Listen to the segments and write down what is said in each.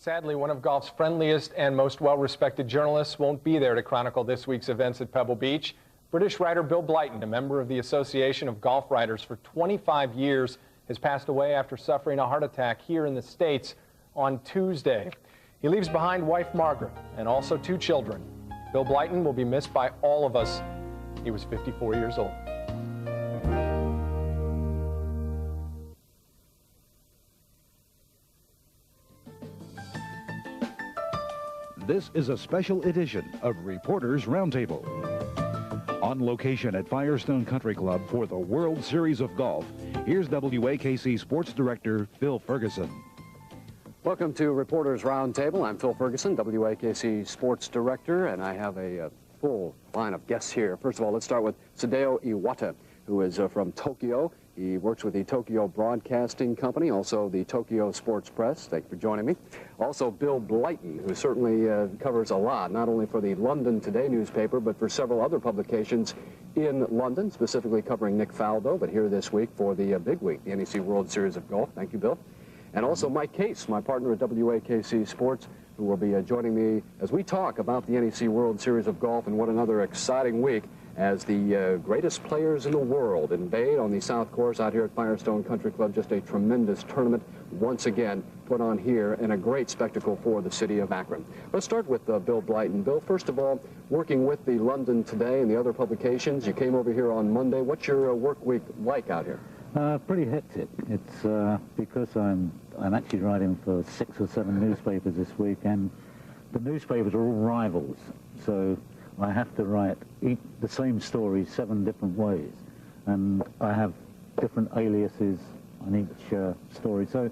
Sadly, one of golf's friendliest and most well-respected journalists won't be there to chronicle this week's events at Pebble Beach. British writer Bill Blighton, a member of the Association of Golf Writers for 25 years, has passed away after suffering a heart attack here in the States on Tuesday. He leaves behind wife Margaret and also 2 children. Bill Blighton will be missed by all of us. He was 54 years old. This is a special edition of Reporters Roundtable. On location at Firestone Country Club for the World Series of Golf, here's WAKC Sports Director Phil Ferguson. Welcome to Reporters Roundtable. I'm Phil Ferguson, WAKC Sports Director, and I have a full line of guests here. First of all, let's start with Sergio Iwata, who is from Tokyo. He works with the Tokyo Broadcasting Company, also the Tokyo Sports Press. Thank you for joining me. Also, Bill Blighton, who certainly covers a lot, not only for the London Today newspaper, but for several other publications in London, specifically covering Nick Faldo, but here this week for the big week, the NEC World Series of Golf. Thank you, Bill. And also Mike Case, my partner at WAKC Sports, who will be joining me as we talk about the NEC World Series of Golf and what another exciting week as the greatest players in the world invade on the South Course out here at Firestone Country Club. Just a tremendous tournament once again put on here and a great spectacle for the city of Akron. Let's start with Bill Blighton. Bill, first of all, working with the London Today and the other publications, you came over here on Monday. What's your work week like out here? Pretty hectic. It's because I'm actually writing for 6 or 7 newspapers this week, and the newspapers are all rivals. So I have to write the same story 7 different ways, and I have different aliases on each story. So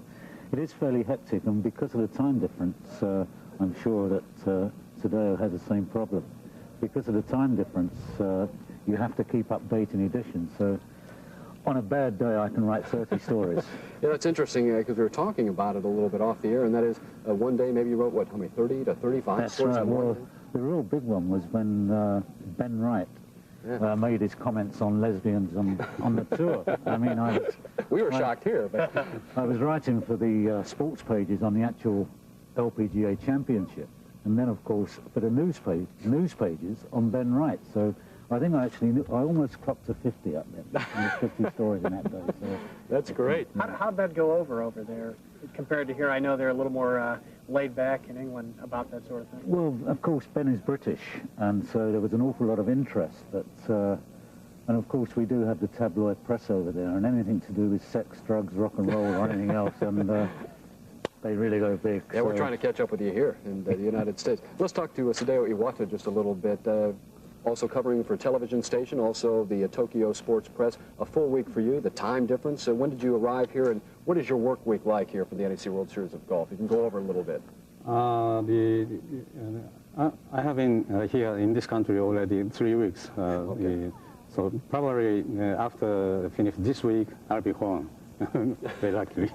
it is fairly hectic, and because of the time difference, I'm sure that Sergio has the same problem. Because of the time difference, you have to keep updating editions. So on a bad day, I can write 30 stories. Yeah, that's interesting, because we were talking about it a little bit off the air, and that is one day maybe you wrote, what, how many, 30 to 35 that's stories? Right. Well, the real big one was when Ben Wright made his comments on lesbians on the tour. I mean, we were shocked here. But I was writing for the sports pages on the actual LPGA Championship, and then, of course, for the news pages on Ben Wright. So I think I almost clocked to 50 up there. 50 stories in that day. So that's great. How'd that go over there compared to here? I know they're a little more laid back in England about that sort of thing. Well, of course, Ben is British, and so there was an awful lot of interest. And of course, we do have the tabloid press over there, and anything to do with sex, drugs, rock and roll, or anything else, and they really go big. Yeah, so we're trying to catch up with you here in the United States. Let's talk to Sergio Iwata just a little bit. Also covering for television station, also the Tokyo Sports Press. A full week for you, the time difference. When did you arrive here, and what is your work week like here for the NEC World Series of Golf? You can go over a little bit. I have been here in this country already 3 weeks. Okay. So probably after I finish this week, I'll be home. Very luckily.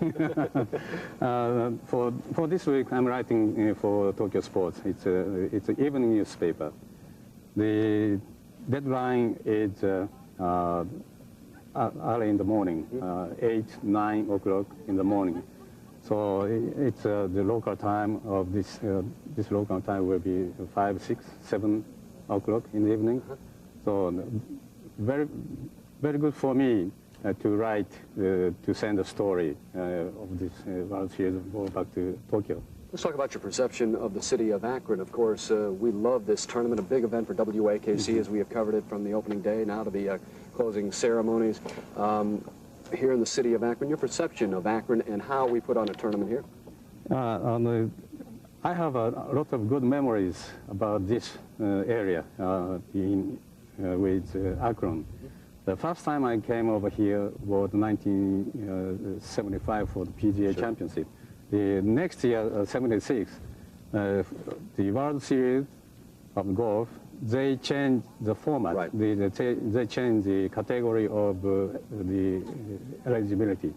For this week, I'm writing for Tokyo Sports. It's an evening newspaper. The deadline is early in the morning, 8, 9 o'clock in the morning. So it's the local time of this local time will be 5, 6, 7 o'clock in the evening. So very, very good for me to write, to send a story of this World Series of Golf back to Tokyo. Let's talk about your perception of the city of Akron. Of course, we love this tournament, a big event for WAKC, as we have covered it from the opening day now to the closing ceremonies. Here in the city of Akron, your perception of Akron and how we put on a tournament here? I have a lot of good memories about this area with Akron. The first time I came over here was 1975 for the PGA Championship. The next year, 76, the World Series of Golf, they changed the format. Right. They changed the category of the eligibility.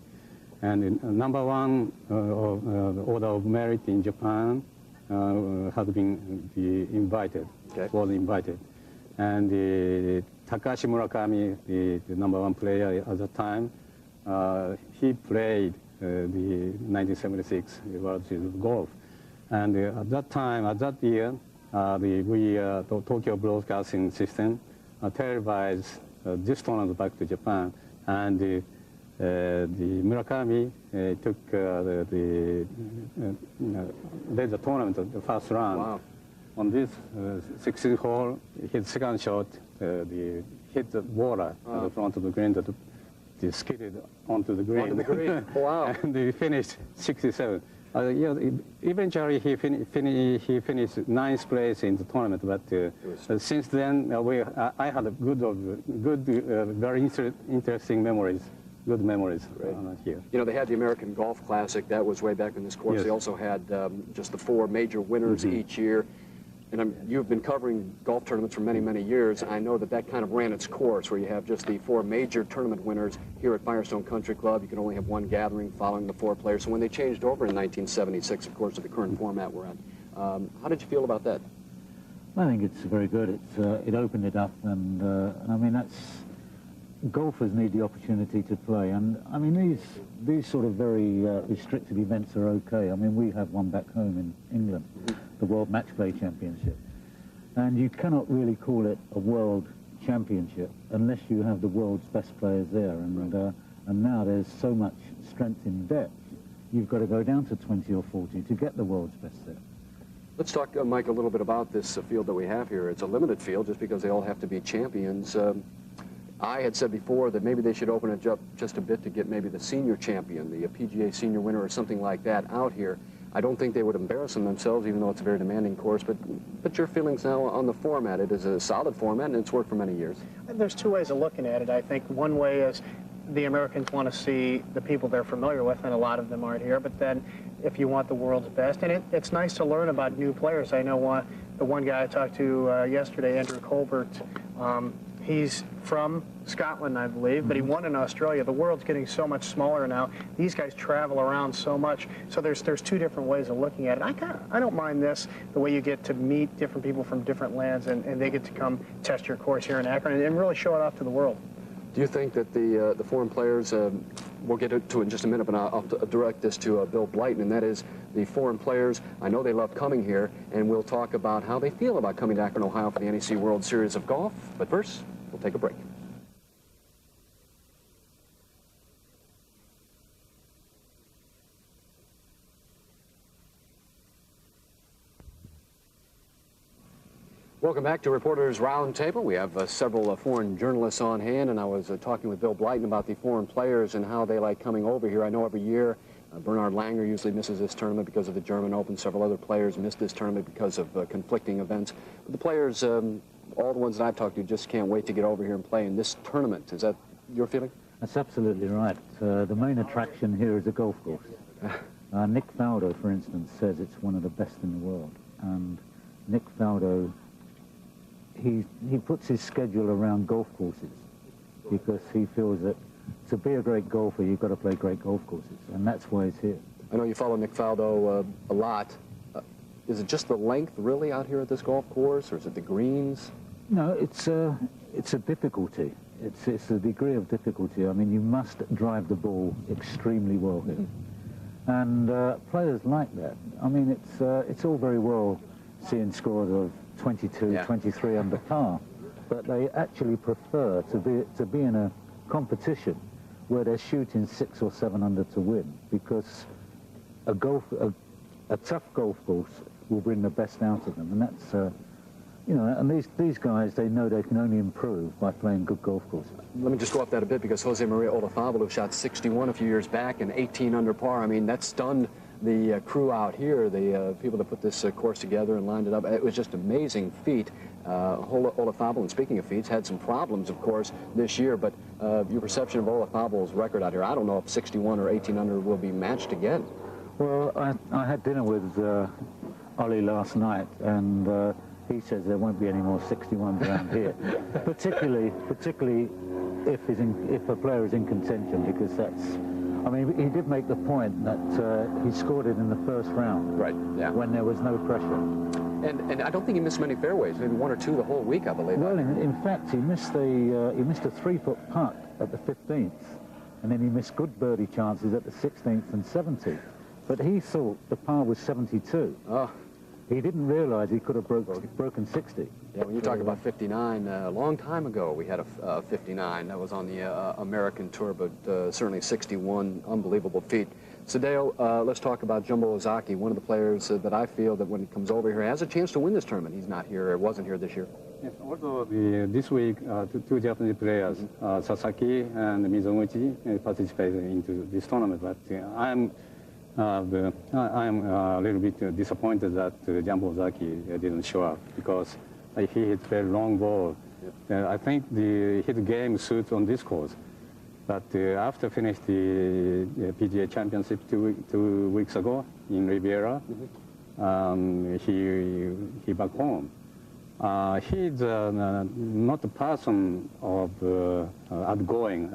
And number 1 of the order of merit in Japan has been invited, was invited. And Takashi Murakami, the number 1 player at the time, he played the 1976 World Series of Golf. And at that time, at that year, the Tokyo Broadcasting System televised this tournament back to Japan, and the Murakami took led the tournament the first round. Wow. On this 16th hole, his second shot, hit the water at the front of the green, that skidded onto the green. Onto the green. Wow. And he finished 67. Eventually he finished 9th place in the tournament, but since then I had a good, very interesting memories. Good memories here. You know, they had the American Golf Classic. That was way back in this course. Yes. They also had just the 4 major winners each year. And you've been covering golf tournaments for many, many years. I know that kind of ran its course, where you have just the 4 major tournament winners here at Firestone Country Club. You can only have one gathering following the 4 players. So when they changed over in 1976, of course, to the current format we're at, how did you feel about that? I think it's very good. It opened it up, and I mean, golfers need the opportunity to play. And I mean, these sort of very restricted events are okay. I mean, we have one back home in England, the World Match Play Championship, and you cannot really call it a world championship unless you have the world's best players there. And now there's so much strength in depth. You've got to go down to 20 or 40 to get the world's best there. Let's talk, Mike, a little bit about this field that we have here. It's a limited field just because they all have to be champions. I had said before that maybe they should open it up just a bit to get maybe the senior champion, the PGA senior winner or something like that out here. I don't think they would embarrass them themselves, even though it's a very demanding course. But your feelings now on the format? It is a solid format, and it's worked for many years. There's 2 ways of looking at it. I think one way is the Americans want to see the people they're familiar with, and a lot of them aren't here. But then if you want the world's best, and it's nice to learn about new players. I know the one guy I talked to yesterday, Andrew Colbert, he's from Scotland, I believe, but he won in Australia. The world's getting so much smaller now. These guys travel around so much. So there's 2 different ways of looking at it. I don't mind this, the way you get to meet different people from different lands, and they get to come test your course here in Akron and really show it off to the world. Do you think that the foreign players, we'll get to it in just a minute, but I'll direct this to Bill Blighton, and that is the foreign players, I know they love coming here, and we'll talk about how they feel about coming to Akron, Ohio for the NEC World Series of Golf. But first, we'll take a break. Welcome back to Reporters Roundtable. We have several foreign journalists on hand, and I was talking with Bill Blighton about the foreign players and how they like coming over here. I know every year Bernard Langer usually misses this tournament because of the German Open. Several other players missed this tournament because of conflicting events. But the players, all the ones that I've talked to, just can't wait to get over here and play in this tournament. Is that your feeling? That's absolutely right. The main attraction here is a golf course. Nick Faldo, for instance, says it's one of the best in the world. And Nick Faldo, he puts his schedule around golf courses because he feels that to be a great golfer, you've got to play great golf courses, and that's why he's here. I know you follow Nick Faldo a lot. Is it just the length, really, out here at this golf course, or is it the greens? No, it's a difficulty. It's a degree of difficulty. I mean, you must drive the ball extremely well here, and players like that. I mean, it's all very well seeing scores of 22, 23 under par, but they actually prefer to be in a competition where they're shooting 6 or 7 under to win, because a tough golf course will bring the best out of them, and that's you know, and these guys, they know they can only improve by playing good golf courses. Let me just go off that a bit, because Jose Maria Olazabal, who shot 61 a few years back and 18 under par, I mean, that stunned the crew out here, the people that put this course together and lined it up. It was just an amazing feat. Olazabal, and speaking of feats, had some problems, of course, this year, but your perception of Olazabal's record out here, I don't know if 61 or 18 under will be matched again. Well, I had dinner with Ollie last night, and he says there won't be any more 61s around here, particularly if a player is in contention, because that's, I mean, he did make the point that he scored it in the first round, right? Yeah. When there was no pressure. And I don't think he missed many fairways, maybe 1 or 2 the whole week, I believe. Well, in fact, he missed a 3-foot putt at the 15th, and then he missed good birdie chances at the 16th and 17th. but he thought the par was 72. Oh. He didn't realize he could have broken 60. Yeah, when you talk about 59, a long time ago we had a 59. That was on the American Tour, but certainly 61, unbelievable feat. Sadeo, let's talk about Jumbo Ozaki, one of the players that I feel that when he comes over here has a chance to win this tournament. He's not here, or wasn't here this year. Yes, although this week, two Japanese players, Sasaki and Mizuguchi, participated into this tournament, but I'm a little bit disappointed that Jumbo Ozaki didn't show up because he hit very long ball. Yep. I think his game suits on this course. But after finished the PGA Championship two weeks ago in Riviera, he back home. He's not a person of outgoing.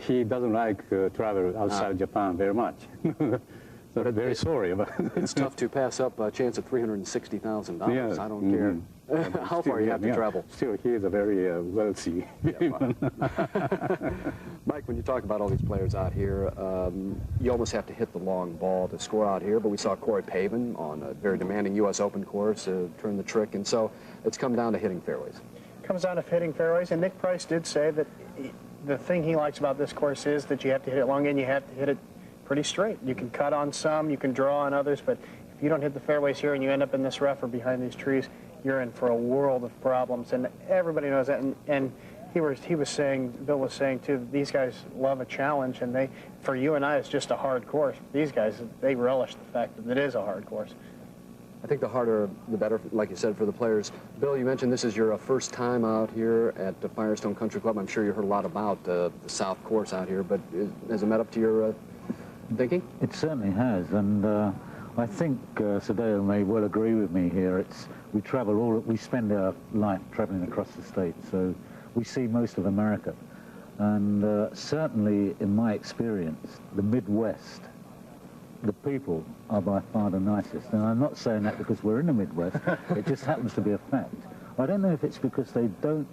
He doesn't like travel outside Japan very much. So I'm very sorry about it. It's tough to pass up a chance at $360,000. Yes. I don't care how far you have to travel. Still, he is a very wealthy man. Mike, when you talk about all these players out here, you almost have to hit the long ball to score out here, but we saw Corey Pavin on a very demanding U.S. Open course turn the trick, and so it's come down to hitting fairways. Comes down to hitting fairways, and Nick Price did say that the thing he likes about this course is that you have to hit it long and you have to hit it pretty straight. You can cut on some, you can draw on others, but if you don't hit the fairways here and you end up in this rough or behind these trees, you're in for a world of problems, and everybody knows that. And he was saying, Bill was saying too, these guys love a challenge, and for you and I, it's just a hard course. These guys, they relish the fact that it is a hard course. I think the harder, the better, like you said, for the players. Bill, you mentioned this is your first time out here at the Firestone Country Club. I'm sure you heard a lot about the South Course out here, but has it met up to your thinking? It certainly has, and I think Sadeo may well agree with me here. We spend our life traveling across the state, so we see most of America. And certainly, in my experience, the Midwest, the people are by far the nicest. And I'm not saying that because we're in the Midwest. It just happens to be a fact. I don't know if it's because they don't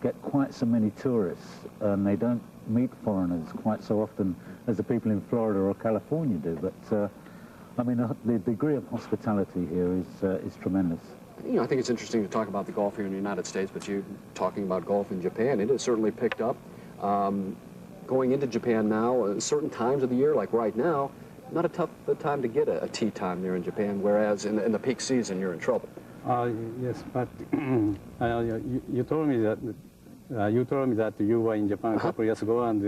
get quite so many tourists and they don't meet foreigners quite so often as the people in Florida or California do. But, I mean, the degree of hospitality here is tremendous. You know, I think it's interesting to talk about the golf here in the United States, but you talking about golf in Japan, it has certainly picked up. Going into Japan now, certain times of the year, like right now, not a tough time to get a tee time there in Japan, whereas in the peak season, you're in trouble. Yes, but you told me that you were in Japan a couple of years ago, and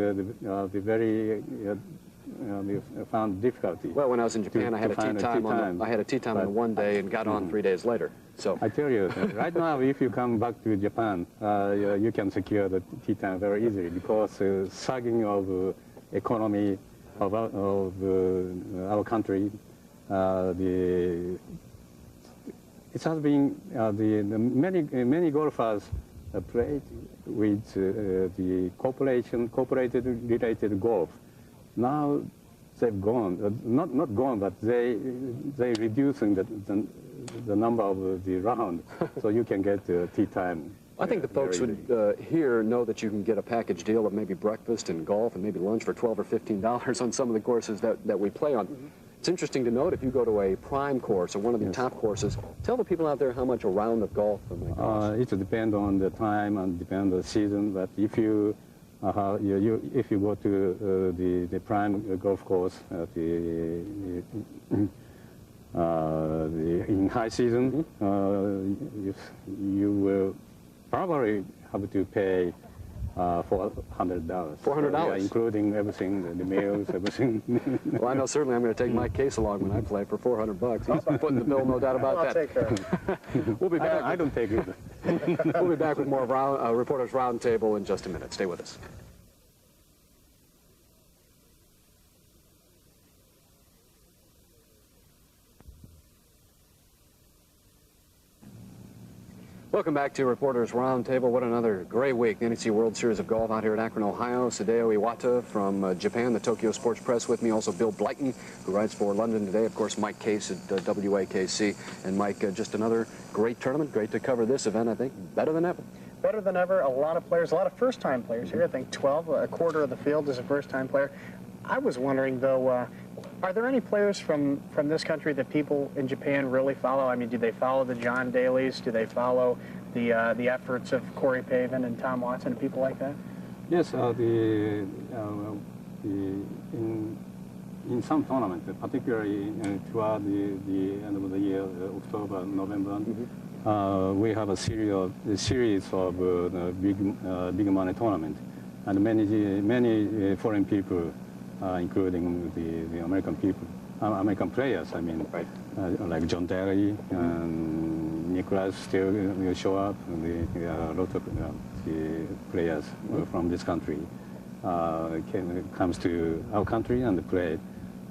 we found difficulty. Well, when I was in Japan, I had a tee time on one day and got on 3 days later. So I tell you, right now, if you come back to Japan, you can secure the tee time very easily because sagging of economy of our country, it has been many golfers played with the cooperated related golf. Now they've gone, not gone, but they reducing the number of the round, so you can get tee time. I think the folks would here know that you can get a package deal of maybe breakfast and golf and maybe lunch for $12 or $15 on some of the courses that we play on. It's interesting to note if you go to a prime course or one of the top courses, tell the people out there how much a round of golf might cost. It depends on the time and depends on the season, but if you go to the prime golf course in high season, you will probably have to pay $400. $400? Including everything, the meals, everything. Well, I know certainly I'm going to take my case along when I play for $400. He's footing the bill, no doubt about that. I'll take care of it. We'll be back. I don't take it. We'll be back with more Reporters Roundtable in just a minute. Stay with us. Welcome back to Reporters Roundtable. What another great week. The NEC World Series of Golf out here at Akron, Ohio. Sadeo Iwata from Japan, the Tokyo Sports Press with me. Also Bill Blighton, who writes for London Today. Of course, Mike Case at WAKC. And Mike, just another great tournament. Great to cover this event, I think, better than ever. Better than ever. A lot of players, a lot of first-time players here. I think 12, a quarter of the field is a first-time player. I was wondering, though, Are there any players from this country that people in Japan really follow? I mean, do they follow the John Dalys? Do they follow the efforts of Corey Pavin and Tom Watson and people like that? Yes, in some tournaments, particularly toward the end of the year, October, November, we have a series of big money tournament, and many foreign people, including the American people, American players. I mean, right. Like John Daly and Nicholas still show up. A lot of the players from this country comes to our country and play.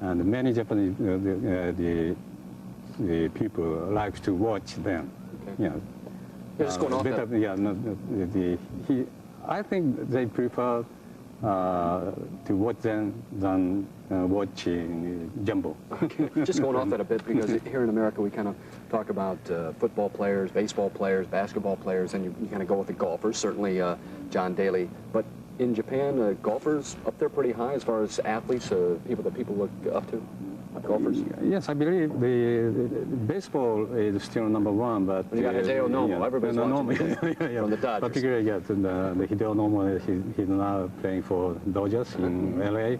And many Japanese the people like to watch them. Okay. Yeah. Just going off better, that. yeah, no, I think they prefer to watch them than watching Jumbo. Okay. Just going off that a bit, because here in America we kind of talk about football players, baseball players, basketball players, and you kind of go with the golfers, certainly John Daly. But in Japan, golfers up there pretty high as far as athletes, people that people look up to, golfers. Yes, I believe the baseball is still number one, but You got Hideo Nomo. Everybody's watching from the Dodgers. Particularly, yes, the Hideo Nomo, he's now playing for Dodgers in LA.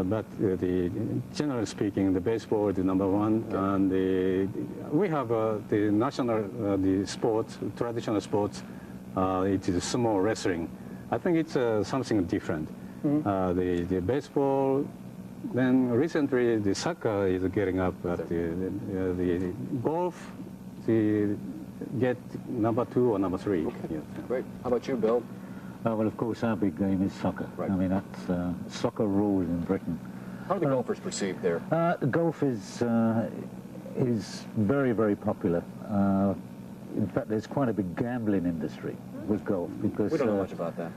But generally speaking, the baseball is the number one, and we have the national, the sports, traditional sports. It is sumo wrestling. I think it's something different. The baseball. Then recently, the soccer is getting up. At the golf, get number 2 or number 3. Okay. Yes. Great. How about you, Bill? Well, of course, our big game is soccer. Right. I mean, that's soccer rules in Britain. How are the golfers perceived there? Golf is very, very popular. In fact, there's quite a big gambling industry with golf because We don't know much about that.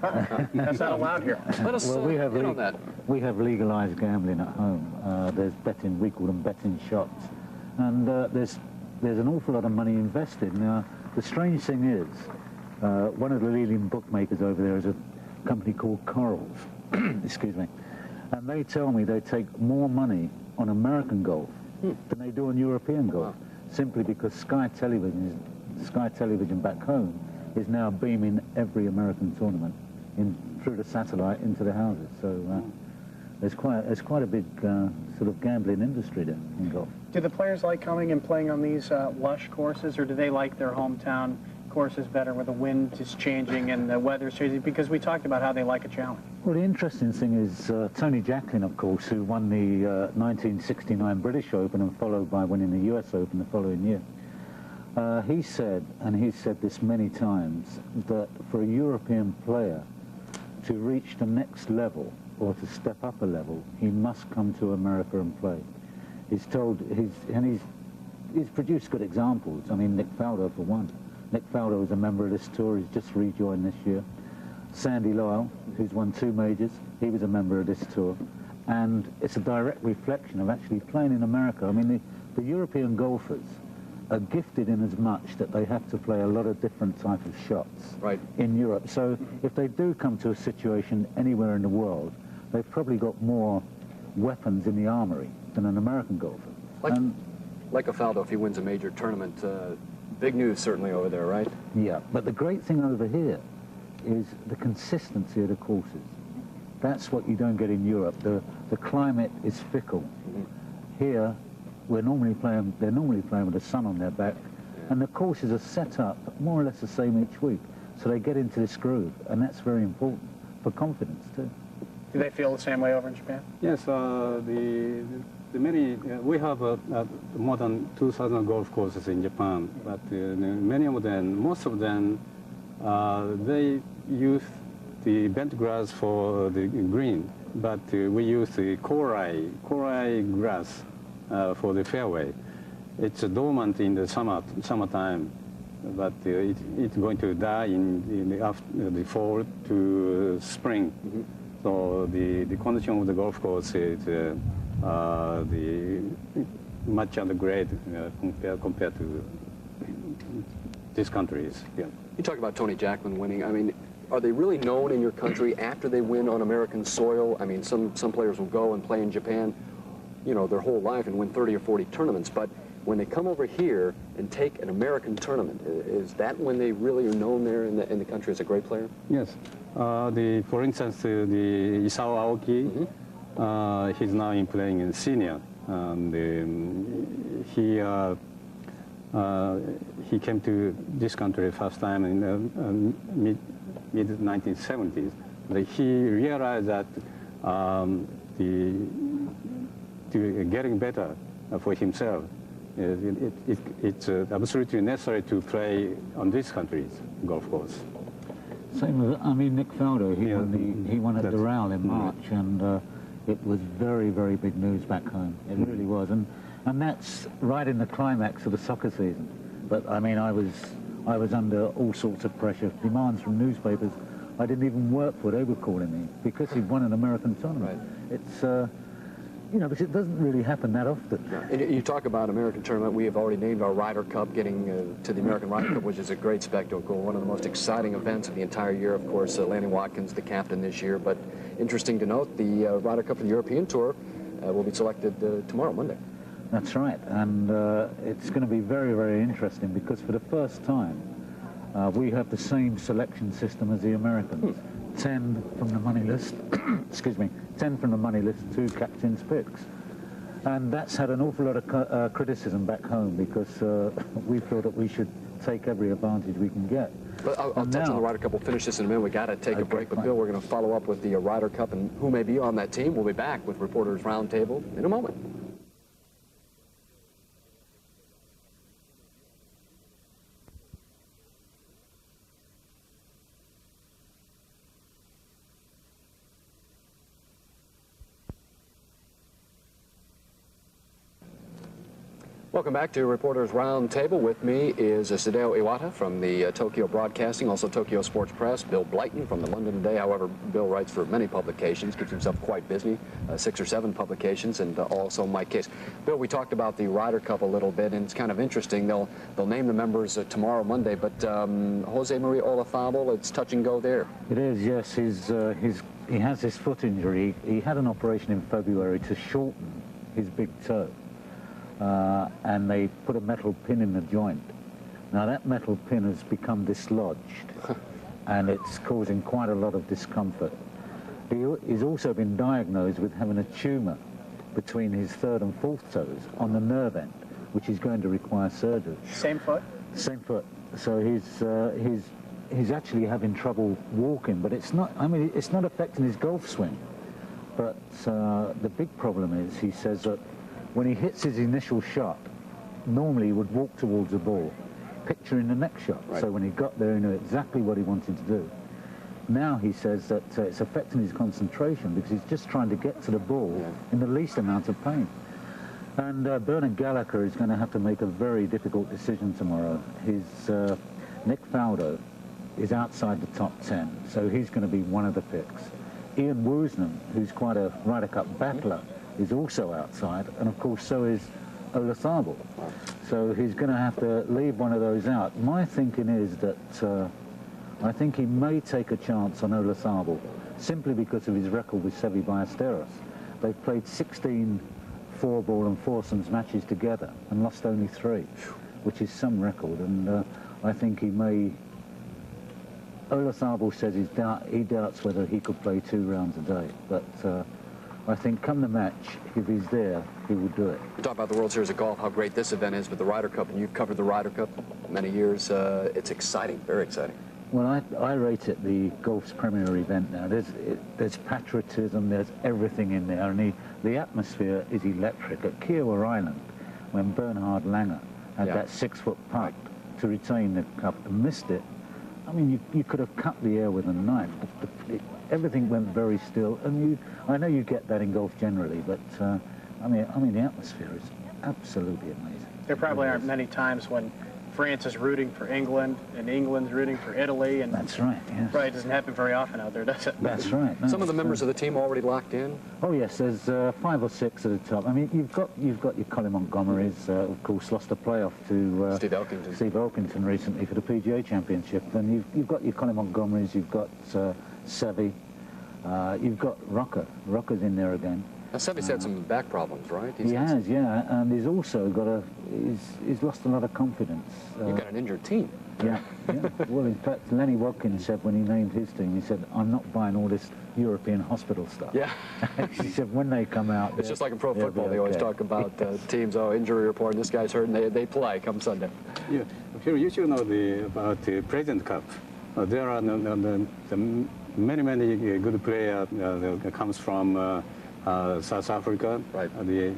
That's not allowed here. Let us well, we have in on that. we have legalized gambling at home. There's betting, we call them betting shops, and there's an awful lot of money invested. Now, the strange thing is, one of the leading bookmakers over there is a company called Corals, excuse me, and they tell me they take more money on American golf than they do on European golf, simply because Sky Television back home is now beaming every American tournament through the satellite into the houses. So there's quite a big sort of gambling industry there in golf. Do the players like coming and playing on these lush courses, or do they like their hometown courses better where the wind is changing and the weather's changing? Because we talked about how they like a challenge. Well, the interesting thing is Tony Jacklin, of course, who won the 1969 British Open and followed by winning the US Open the following year. He said, and he's said this many times, that for a European player to reach the next level or to step up a level, he must come to America and play. He's produced good examples. I mean, Nick Faldo for one. Nick Faldo is a member of this tour. He's just rejoined this year. Sandy Lyle, who's won 2 majors, he was a member of this tour. And it's a direct reflection of actually playing in America. I mean, the European golfers are gifted in as much that they have to play a lot of different types of shots in Europe. So if they do come to a situation anywhere in the world, they've probably got more weapons in the armory than an American golfer. Like a Faldo, if he wins a major tournament, big news certainly over there, right? Yeah, but the great thing over here is the consistency of the courses. That's what you don't get in Europe. The climate is fickle. Here, they're normally playing with the sun on their back, and the courses are set up more or less the same each week, so they get into this groove, and that's very important for confidence too. Do they feel the same way over in Japan? Yes, we have more than 2,000 golf courses in Japan, but many of them, most of them, they use the bent grass for the green, but we use the coral grass for the fairway. It's dormant in the summertime, but it's going to die in the fall to spring. So the condition of the golf course is much undergrade compared to these countries. Yeah. You talk about Tony Jacklin winning. I mean, are they really known in your country after they win on American soil? I mean, some players will go and play in Japan. you know, their whole life and win 30 or 40 tournaments, but when they come over here and take an American tournament, is that when they really are known there in the country as a great player? Yes. For instance, the Isao Aoki, he's now playing in senior. And he came to this country first time in the mid-1970s. But he realized that getting better for himself, it's absolutely necessary to play on this country's golf course. Same with, I mean, Nick Faldo, he won at Doral in March, and it was very, very big news back home. It really was, and that's right in the climax of the soccer season. But I mean, I was under all sorts of pressure, demands from newspapers. I didn't even work for, they were calling me because he'd won an American tournament. Right. It's you know, because it doesn't really happen that often. And you talk about American tournament. We have already named our Ryder Cup, getting to the American Ryder Cup, which is a great spectacle, one of the most exciting events of the entire year. Of course, Lanny Watkins, the captain this year. But interesting to note, the Ryder Cup and European Tour will be selected tomorrow, Monday. That's right, and it's going to be very, very interesting because for the first time, we have the same selection system as the Americans. 10 from the money list, excuse me, 10 from the money list, 2 captains' picks. And that's had an awful lot of criticism back home because we feel that we should take every advantage we can get. But I'll touch on the Ryder Cup. We'll finish this in a minute. We got to take a break. But Bill, we're going to follow up with the Ryder Cup and who may be on that team. We'll be back with Reporters Roundtable in a moment. Welcome back to Reporters Roundtable. With me is Sadeo Iwata from the Tokyo Broadcasting, also Tokyo Sports Press, Bill Blighton from the London Today. However, Bill writes for many publications, keeps himself quite busy, 6 or 7 publications, and also Mike Case. Bill, we talked about the Ryder Cup a little bit, and it's kind of interesting. They'll name the members tomorrow, Monday, but Jose Maria Olazabal, it's touch and go there. It is, yes. He has his foot injury. He had an operation in February to shorten his big toe. And they put a metal pin in the joint. Now that metal pin has become dislodged and it's causing quite a lot of discomfort. He's also been diagnosed with having a tumour between his 3rd and 4th toes on the nerve end, which is going to require surgery. Same foot? Same foot. So he's actually having trouble walking, but it's not, I mean, it's not affecting his golf swing. But the big problem is, he says that when he hits his initial shot, normally he would walk towards the ball, picturing the next shot. Right. So when he got there, he knew exactly what he wanted to do. Now he says that it's affecting his concentration because he's just trying to get to the ball in the least amount of pain. And Bernard Gallagher is going to have to make a very difficult decision tomorrow. Nick Faldo is outside the top 10, so he's going to be one of the picks. Ian Woosnam, who's quite a Ryder Cup battler, is also outside, and of course so is Olazabal. So he's going to have to leave one of those out. My thinking is that I think he may take a chance on Olazabal simply because of his record with Seve Ballesteros. They've played 16 4-ball and foursomes matches together and lost only 3, which is some record, and I think he may... Olazabal says he doubts whether he could play 2 rounds a day, but I think come the match, if he's there, he will do it. You talk about the World Series of Golf, how great this event is with the Ryder Cup, and you've covered the Ryder Cup many years. It's exciting, very exciting. Well, I rate it the golf's premier event now. There's patriotism, there's everything in there, and the atmosphere is electric. At Kiowa Island, when Bernhard Langer had that 6-foot putt to retain the cup and missed it, I mean, you could have cut the air with a knife. Everything went very still, and I know you get that in golf generally, but I mean the atmosphere is absolutely amazing. There probably aren't many times when France is rooting for England and England's rooting for Italy, and that's right. Yes. Right, it doesn't happen very often out there, does it? That's right. No, some of the members of the team already locked in. Oh yes, there's 5 or 6 at the top. I mean, you've got your Colin Montgomerys, of course, lost a playoff to Steve Elkington recently for the PGA Championship, and you've got your Colin Montgomerys, you've got Seve, you've got Rocker's in there again. Now, Sevi's had some back problems, right? He has, yeah, and he's also got he's lost a lot of confidence. You've got an injured team. Yeah, yeah. Well, in fact, Lenny Watkins said when he named his team, he said, I'm not buying all this European hospital stuff. Yeah. He said when they come out... It's just like in pro football, they always talk about teams, injury report, this guy's hurt, and they play come Sunday. Yeah, you should know about the President Cup. There are many good players that comes from South Africa. Right. The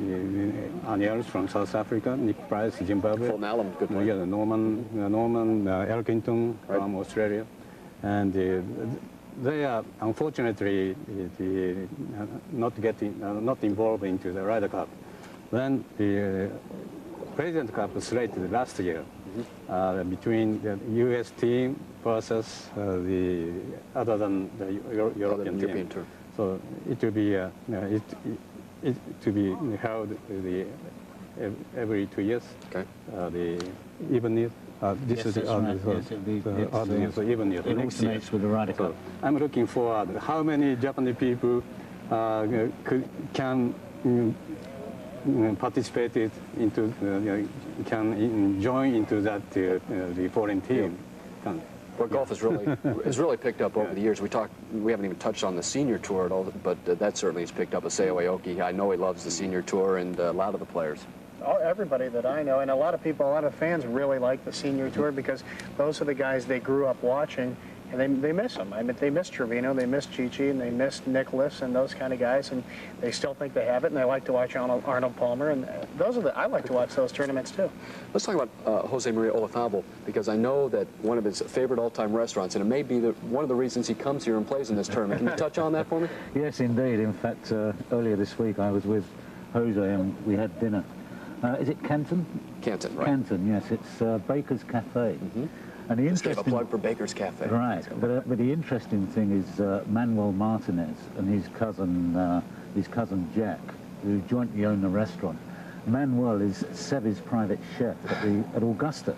Aniels from South Africa, Nick Price, Zimbabwe. Fulton Allen, good player. Yeah, Norman Elkington Right. from Australia. And they are unfortunately not involved into the Ryder Cup. Then the President Cup was slated last year between the U.S. team versus the other than the European team. Tour. So it will be it to be held every 2 years. Okay. The even year. This Yes, is that's right. Yes, it'll be- the it's, other year, so even year. It Next year. alternates with the Ryder Cup. So I'm looking forward. How many Japanese people can participate into can join into that the foreign team? Can. Well, golf has really picked up over the years. We haven't even touched on the senior tour at all, but that certainly has picked up. Seo Aoki, I know he loves the senior tour, and a lot of the players. Everybody that I know, and a lot of people, a lot of fans really like the senior tour because those are the guys they grew up watching, and they miss them. I mean, they miss Trevino, they miss Chichi, and they miss Nicholas and those kind of guys, and they still think they have it, and they like to watch Arnold Palmer, and I like to watch those tournaments too. Let's talk about Jose Maria Olazabal, because I know that one of his favorite all-time restaurants, and it may be one of the reasons he comes here and plays in this tournament. Can you touch on that for me? Yes, indeed. In fact, earlier this week I was with Jose and we had dinner. Is it Canton? Canton, right. Canton, yes. It's Baker's Cafe. And the Just gave a plug for Baker's Cafe. Right, but the interesting thing is Manuel Martinez and his cousin Jack, who jointly own the restaurant. Manuel is Sevi's private chef at Augusta.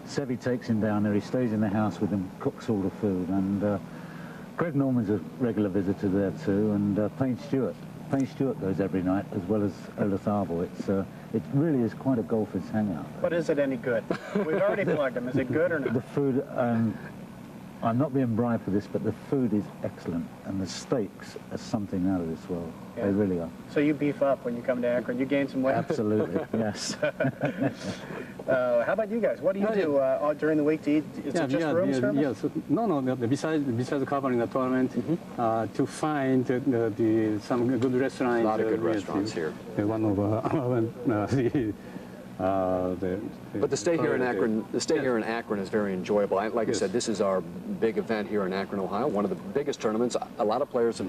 Sevi takes him down there, he stays in the house with him, cooks all the food, and Greg Norman's a regular visitor there too, and Payne Stewart. Payne Stewart goes every night, as well as Olazabal. It really is quite a golfer's hangout. But is it any good? We've already plugged them. Is it good or not? The food, I'm not being bribed for this, but the food is excellent, and the steaks are something out of this world. Yeah. They really are. So you beef up when you come to Akron. You gain some weight. Absolutely, yes. How about you guys? What do you do during the week to eat? Is it just room service? Yes. No. Besides covering the tournament, to find some good restaurants. A lot of good restaurants here. One of But the stay here in Akron, is very enjoyable. Like I said, this is our big event here in Akron, Ohio. One of the biggest tournaments. A lot of players have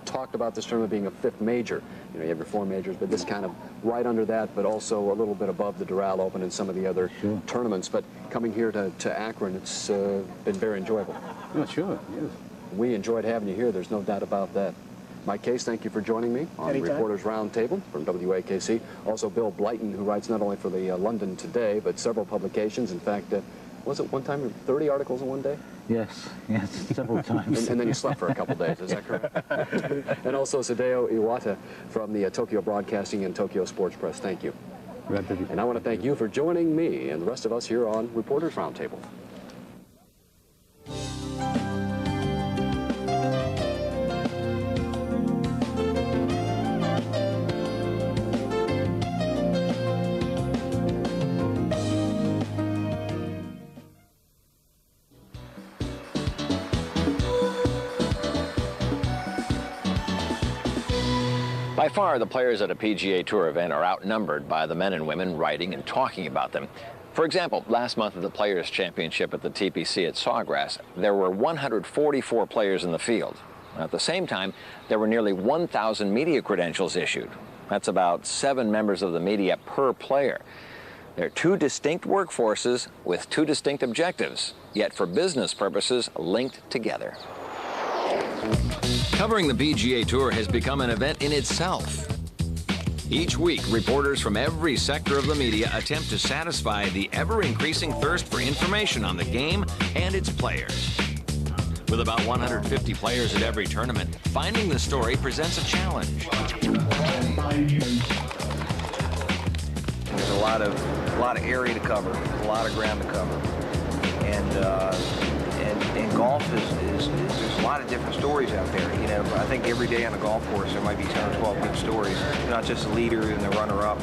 talked about this tournament being a fifth major. You know, you have your four majors, but this kind of right under that, but also a little bit above the Doral Open and some of the other tournaments. But coming here to Akron, it's been very enjoyable. Oh, sure. Yes. We enjoyed having you here. There's no doubt about that. Mike Case, thank you for joining me on the Reporters Roundtable from WAKC. Also, Bill Blighton, who writes not only for the London Today, but several publications. In fact, was it one time 30 articles in one day? Yes, several times. And then you slept for a couple days, is that correct? And also Sadeo Iwata from the Tokyo Broadcasting and Tokyo Sports Press. Thank you. And I want to thank you for joining me and the rest of us here on Reporters Roundtable. By far, the players at a PGA Tour event are outnumbered by the men and women writing and talking about them. For example, last month at the Players' Championship at the TPC at Sawgrass, there were 144 players in the field. At the same time, there were nearly 1,000 media credentials issued. That's about 7 members of the media per player. They're two distinct workforces with two distinct objectives, yet for business purposes linked together. Covering the PGA Tour has become an event in itself. Each week, reporters from every sector of the media attempt to satisfy the ever-increasing thirst for information on the game and its players. With about 150 players at every tournament, finding the story presents a challenge. There's a lot of area to cover, a lot of ground to cover, and golf is there's a lot of different stories out there. You know, I think every day on a golf course there might be 10 or 12 good stories. Not just the leader and the runner-up.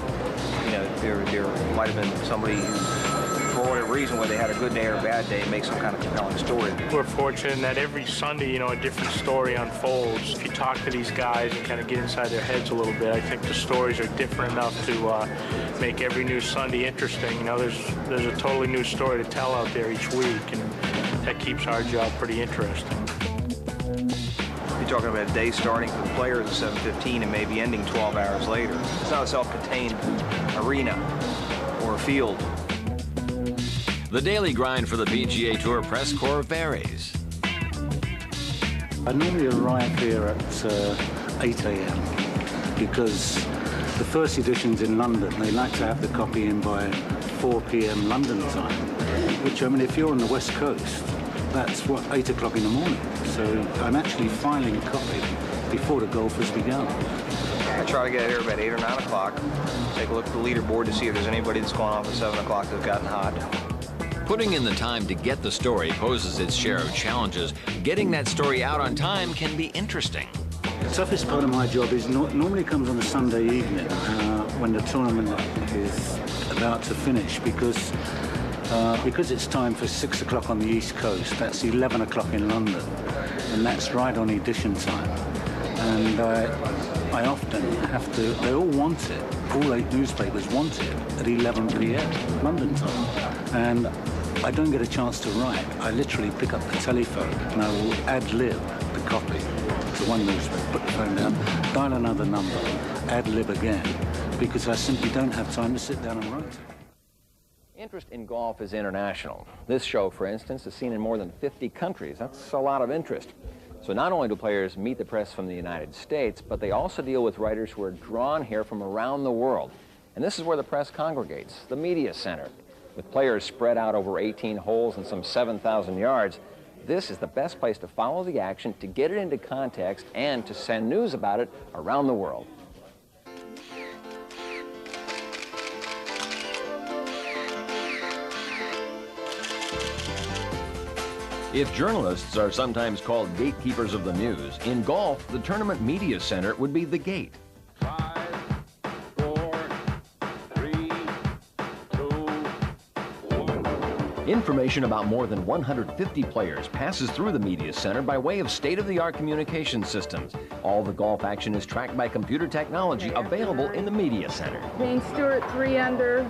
You know, there might have been somebody who, for whatever reason, whether they had a good day or a bad day, make some kind of compelling story. We're fortunate that every Sunday, you know, a different story unfolds. If you talk to these guys and kind of get inside their heads a little bit, I think the stories are different enough to make every new Sunday interesting. You know, there's a totally new story to tell out there each week, and that keeps our job pretty interesting. You're talking about a day starting for the players at 7:15 and maybe ending 12 hours later. It's not a self-contained arena or a field. The daily grind for the PGA Tour press corps varies. I normally arrive here at 8 a.m. because the first edition's in London. They like to have the copy in by 4 p.m. London time, which, I mean, if you're on the West Coast, that's, 8 o'clock in the morning. So I'm actually filing a copy before the golf has begun. I try to get here about 8 or 9 o'clock, take a look at the leaderboard to see if there's anybody that's gone off at 7 o'clock that's gotten hot. Putting in the time to get the story poses its share of challenges. Getting that story out on time can be interesting. The toughest part of my job is normally comes on a Sunday evening when the tournament is about to finish, because it's time for 6 o'clock on the East Coast. That's 11 o'clock in London, and that's right on edition time. And I often have to, they all want it, all 8 newspapers want it at 11 p.m. London time. And I don't get a chance to write. I literally pick up the telephone and I will ad-lib the copy to one newspaper, put the phone down, dial another number, ad-lib again, because I simply don't have time to sit down and write. Interest in golf is international. This show, for instance, is seen in more than 50 countries. That's a lot of interest. So not only do players meet the press from the United States, but they also deal with writers who are drawn here from around the world. And this is where the press congregates, the media center. With players spread out over 18 holes and some 7,000 yards, this is the best place to follow the action, to get it into context, and to send news about it around the world. If journalists are sometimes called gatekeepers of the news, in golf, the Tournament Media Center would be the gate. 5, 4, 3, 2, 1. Information about more than 150 players passes through the Media Center by way of state-of-the-art communication systems. All the golf action is tracked by computer technology available in the Media Center. Jane Stewart, 3 under.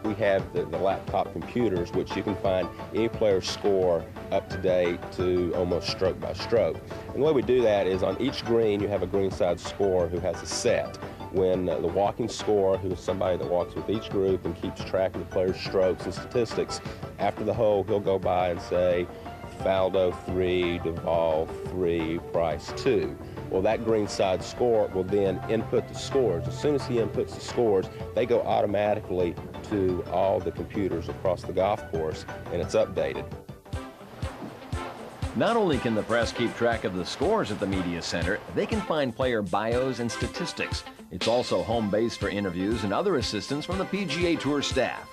We have the laptop computers, which you can find any player's score up to date to almost stroke by stroke. And the way we do that is on each green you have a greenside scorer who has a set. When the walking scorer, who is somebody that walks with each group and keeps track of the player's strokes and statistics, after the hole he'll go by and say, Faldo 3, Duvall 3, Price 2. Well, that greenside score will then input the scores. As soon as he inputs the scores, they go automatically to all the computers across the golf course, and it's updated. Not only can the press keep track of the scores at the Media Center, they can find player bios and statistics. It's also home base for interviews and other assistance from the PGA Tour staff.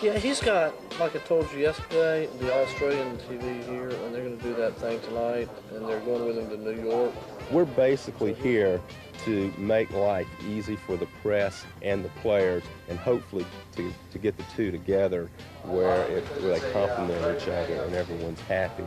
Yeah, he's got, like I told you yesterday, the Australian TV here, and they're going to do that thing tonight, and they're going with him to New York. We're basically here to make life easy for the press and the players, and hopefully to get the two together where they complement each other and everyone's happy.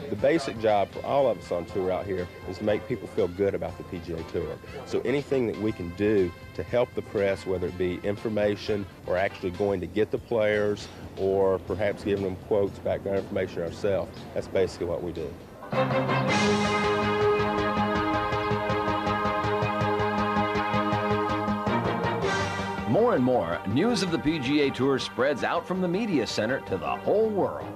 The basic job for all of us on tour out here is to make people feel good about the PGA Tour. So anything that we can do to help the press, whether it be information or actually going to get the players or perhaps giving them quotes, background information ourselves, that's basically what we do. More and more, news of the PGA Tour spreads out from the Media Center to the whole world.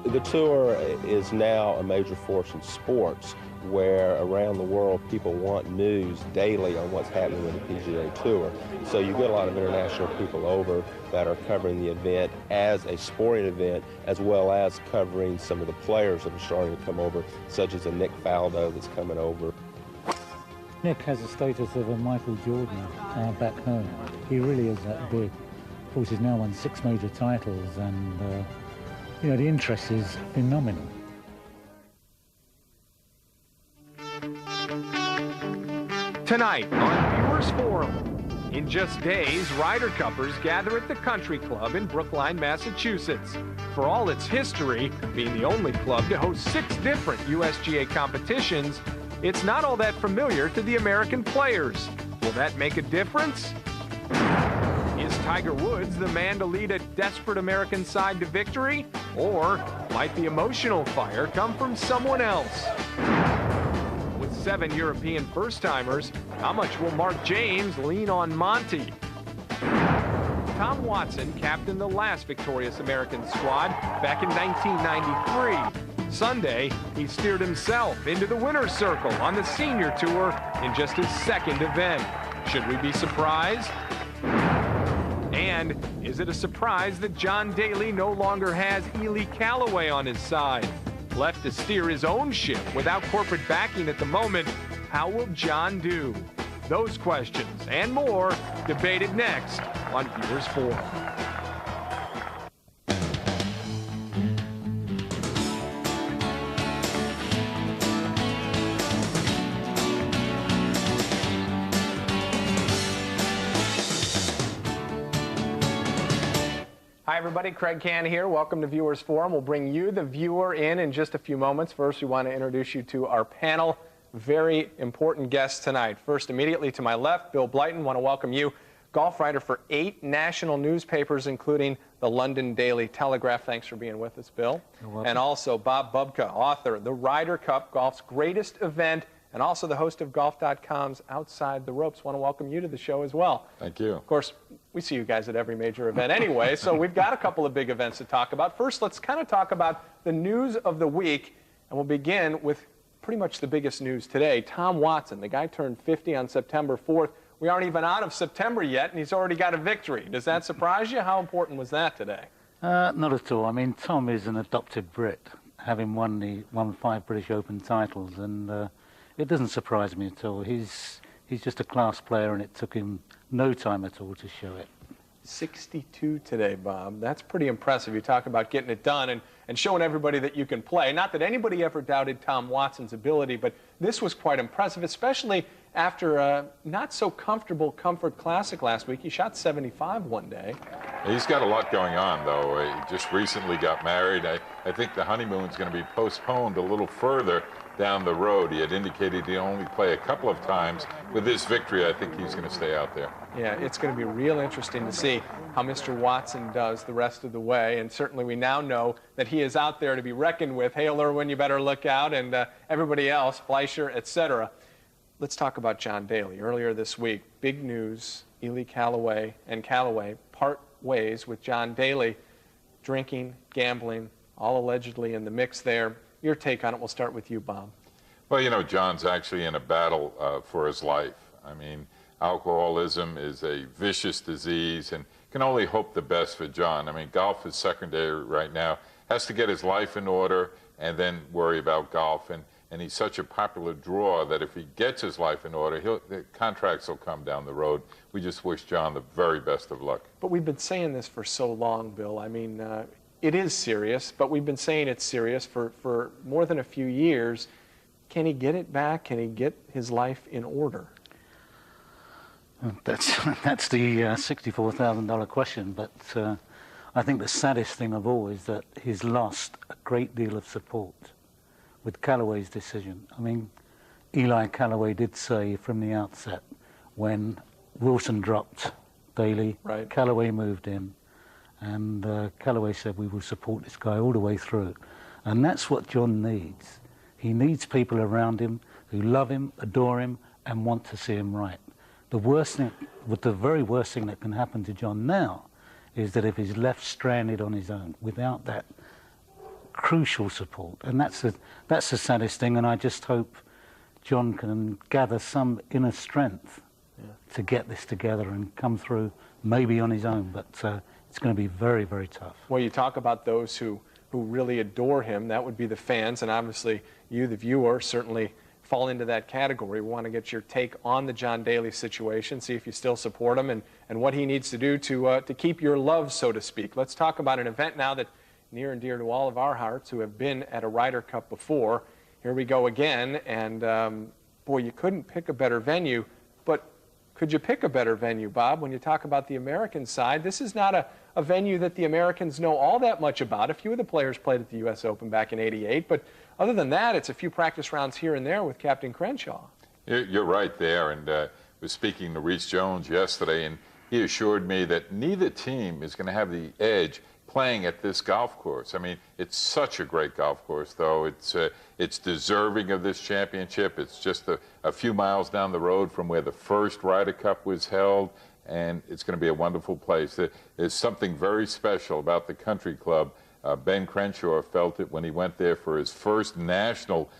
The tour is now a major force in sports, where around the world people want news daily on what's happening with the PGA Tour. So you get a lot of international people over that are covering the event as a sporting event, as well as covering some of the players that are starting to come over, such as a Nick Faldo that's coming over. Nick has the status of a Michael Jordan back home. He really is that big. Of course, he's now won 6 major titles, and you know, the interest is phenomenal. Tonight on Viewers Forum, in just days, Ryder Cuppers gather at the Country Club in Brookline, Massachusetts. For all its history, being the only club to host 6 different USGA competitions, it's not all that familiar to the American players. Will that make a difference? Is Tiger Woods the man to lead a desperate American side to victory? Or might the emotional fire come from someone else? With 7 European first-timers, how much will Mark James lean on Monty? Tom Watson captained the last victorious American squad back in 1993. Sunday, he steered himself into the winner's circle on the senior tour in just his 2nd event. Should we be surprised? And is it a surprise that John Daly no longer has Ely Callaway on his side? Left to steer his own ship without corporate backing at the moment, how will John do? Those questions and more debated next on Viewers Forum. Hi everybody, Craig Cann here. Welcome to Viewers Forum. We'll bring you, the viewer, in just a few moments. First, we want to introduce you to our panel. Very important guests tonight. First, immediately to my left, Bill Blighton. Want to welcome you, golf writer for 8 national newspapers, including the London Daily Telegraph. Thanks for being with us, Bill. You're welcome. And also Bob Bubka, author, The Ryder Cup, golf's greatest event, and also the host of Golf.com's Outside the Ropes. Want to welcome you to the show as well. Thank you. Of course, we see you guys at every major event anyway, so we've got a couple of big events to talk about. First, let's kind of talk about the news of the week, and we'll begin with pretty much the biggest news today. Tom Watson, the guy turned 50 on September 4th. We aren't even out of September yet, and he's already got a victory. Does that surprise you? How important was that today? Not at all. I mean, Tom is an adopted Brit, having won 5 British Open titles, and it doesn't surprise me at all. He's just a class player, and it took him no time at all to show it. 62 today, Bob. That's pretty impressive. You talk about getting it done and showing everybody that you can play. Not that anybody ever doubted Tom Watson's ability, but this was quite impressive, especially after a not so comfortable Comfort Classic last week. He shot 75 one day. He's got a lot going on, though. He just recently got married. I think the honeymoon's going to be postponed a little further down the road. He had indicated he'd only play a couple of times. With this victory, I think he's going to stay out there. Yeah, it's going to be real interesting to see how Mr. Watson does the rest of the way, and certainly we now know that he is out there to be reckoned with. Hale Irwin, you better look out, and everybody else, Fleischer, etc. Let's talk about John Daly. Earlier this week, big news, Ely Callaway and Callaway part ways with John Daly. Drinking, gambling, all allegedly in the mix there. Your take on it, we'll start with you, Bob. Well, you know, John's actually in a battle for his life. I mean, alcoholism is a vicious disease, and can only hope the best for John. I mean, golf is secondary right now. Has to get his life in order and then worry about golf. And he's such a popular draw that if he gets his life in order, the contracts will come down the road. We just wish John the very best of luck. But we've been saying this for so long, Bill. I mean, it is serious, but we've been saying it's serious for more than a few years. Can he get it back? Can he get his life in order? That's the $64,000 question, but I think the saddest thing of all is that he's lost a great deal of support with Callaway's decision. I mean, Ely Callaway did say from the outset, when Wilson dropped Daly, right, Callaway moved in, and Callaway said, we will support this guy all the way through. And that's what John needs. He needs people around him who love him, adore him, and want to see him right. The very worst thing that can happen to John now is that if he's left stranded on his own without that crucial support, and that's the saddest thing. And I just hope John can gather some inner strength to get this together and come through maybe on his own, but it's going to be very, very tough. Well, you talk about those who really adore him. That would be the fans, and obviously you, the viewer, certainly fall into that category. We want to get your take on the John Daly situation, see if you still support him and what he needs to do to keep your love, so to speak. Let's talk about an event now that near and dear to all of our hearts who have been at a Ryder Cup before. Here we go again, and boy, you couldn't pick a better venue, but could you pick a better venue, Bob, when you talk about the American side? This is not a venue that the Americans know all that much about. A few of the players played at the U.S. Open back in '88, but other than that, it's a few practice rounds here and there with Captain Crenshaw. You're right there, and I was speaking to Reese Jones yesterday, and he assured me that neither team is going to have the edge playing at this golf course. I mean, it's such a great golf course, though. It's deserving of this championship. It's just a few miles down the road from where the first Ryder Cup was held, and it's going to be a wonderful place. There's something very special about the country club. Ben Crenshaw felt it when he went there for his first national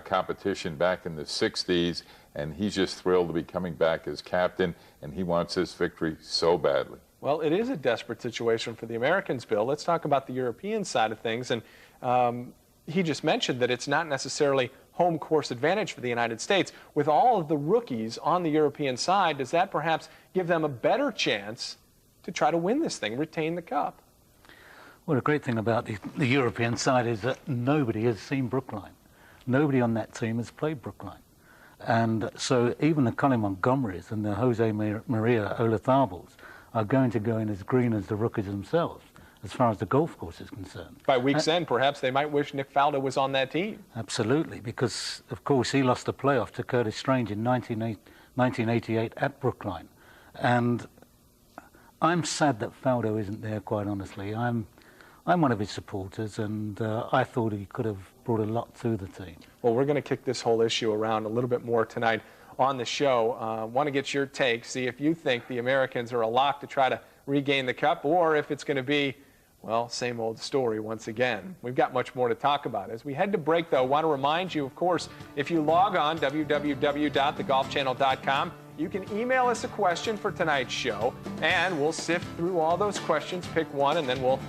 competition back in the 60s, and he's just thrilled to be coming back as captain, and he wants this victory so badly. Well, it is a desperate situation for the Americans, Bill. Let's talk about the European side of things. And he just mentioned that it's not necessarily home course advantage for the United States. With all of the rookies on the European side, does that perhaps give them a better chance to try to win this thing, retain the cup? Well, the great thing about the European side is that nobody has seen Brookline. Nobody on that team has played Brookline. And so even the Colin Montgomerys and the Jose Maria Olazabals are going to go in as green as the rookies themselves, as far as the golf course is concerned. By week's end, perhaps they might wish Nick Faldo was on that team. Absolutely, because, of course, he lost the playoff to Curtis Strange in 1988 at Brookline. And I'm sad that Faldo isn't there, quite honestly. I'm one of his supporters, and I thought he could have brought a lot to the team. Well, we're going to kick this whole issue around a little bit more tonight on the show. Want to get your take, see if you think the Americans are a lock to try to regain the cup, or if it's going to be, well, same old story once again. We've got much more to talk about. As we head to break, though, I want to remind you, of course, if you log on, www.thegolfchannel.com, you can email us a question for tonight's show, and we'll sift through all those questions, pick one, and then we'll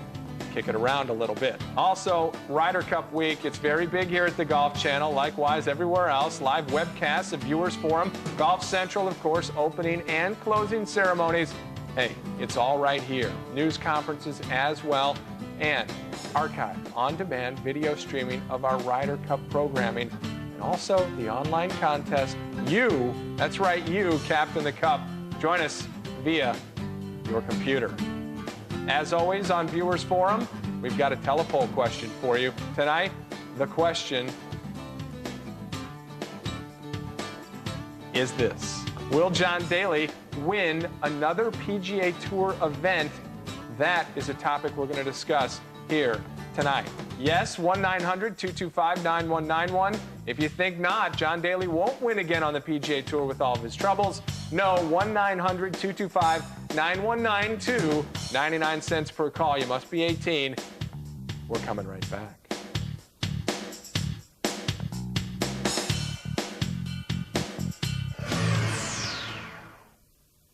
kick it around a little bit. Also, Ryder Cup week, it's very big here at the Golf Channel, likewise everywhere else. Live webcasts, a viewers forum, Golf Central, of course, opening and closing ceremonies. Hey, it's all right here. News conferences as well, and archived on-demand video streaming of our Ryder Cup programming, and also the online contest. You, that's right, you, Captain the Cup. Join us via your computer. As always, on Viewers Forum, we've got a telepoll question for you. Tonight, the question is this: will John Daly win another PGA Tour event? That is a topic we're going to discuss here tonight. Yes, 1-900-225-9191. If you think not, John Daly won't win again on the PGA Tour with all of his troubles. No, 1-900-225-9192. 99 cents per call. You must be 18. We're coming right back.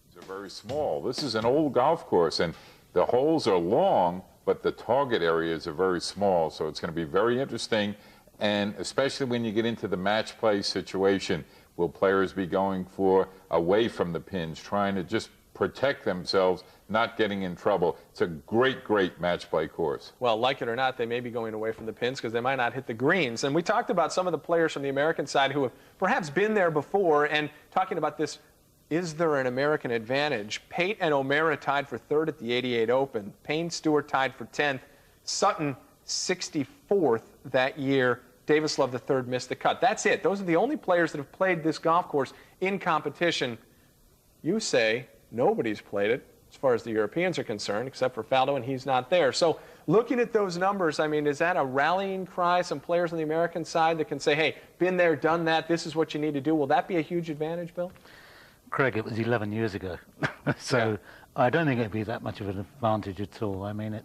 These are very small. This is an old golf course, and the holes are long, but the target areas are very small, so it's going to be very interesting, and especially when you get into the match play situation, will players be going for away from the pins, trying to just protect themselves, not getting in trouble? It's a great, great match play course. Well, like it or not, they may be going away from the pins because they might not hit the greens. And we talked about some of the players from the American side who have perhaps been there before, and talking about this, is there an American advantage? Pate and O'Mara tied for third at the '88 Open. Payne Stewart tied for 10th. Sutton 64th that year. Davis Love III missed the cut. That's it. Those are the only players that have played this golf course in competition. You say nobody's played it as far as the Europeans are concerned, except for Faldo, and he's not there. So looking at those numbers, I mean, is that a rallying cry? Some players on the American side that can say, hey, been there, done that, this is what you need to do. Will that be a huge advantage, Bill? Craig, it was 11 years ago. So yeah. I don't think it'd be that much of an advantage at all. I mean,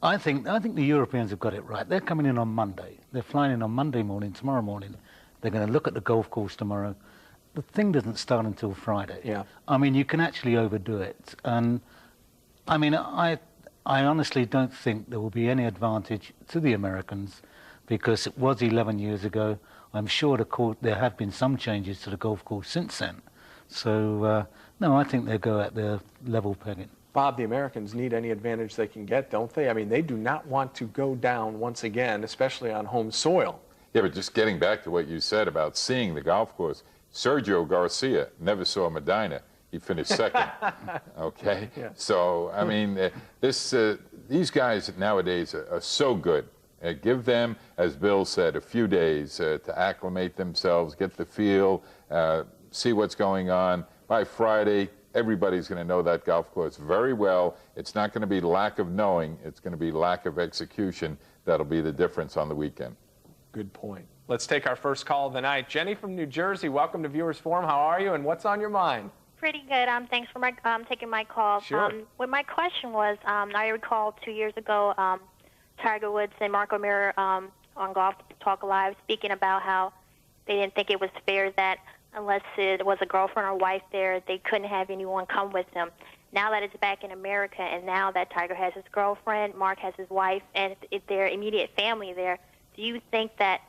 I think the Europeans have got it right. They're coming in on Monday. They're flying in on Monday morning, tomorrow morning, They're going to look at the golf course tomorrow. The thing doesn't start until Friday. Yeah. I mean, you can actually overdo it. And, I mean, I honestly don't think there will be any advantage to the Americans because it was 11 years ago. I'm sure there have been some changes to the golf course since then. So, no, I think they'll go at their level pegging. Bob, the Americans need any advantage they can get, don't they? I mean, they do not want to go down once again, especially on home soil. Yeah, but just getting back to what you said about seeing the golf course, Sergio Garcia never saw Medina. He finished second. Okay? Yeah. So, I mean, these guys nowadays are so good. Give them, as Bill said, a few days to acclimate themselves, get the feel, see what's going on. By Friday, everybody's going to know that golf course very well. It's not going to be lack of knowing. It's going to be lack of execution. That'll be the difference on the weekend. Good point. Let's take our first call of the night. Jenny from New Jersey, welcome to Viewers Forum. How are you, and what's on your mind? Pretty good. Thanks for taking my call. Sure. What my question was, I recall 2 years ago, Tiger Woods and Mark O'Meara on Golf Talk Live speaking about how they didn't think it was fair that unless it was a girlfriend or wife there, they couldn't have anyone come with them. Now that it's back in America, and now that Tiger has his girlfriend, Mark has his wife, and their immediate family there, do you think that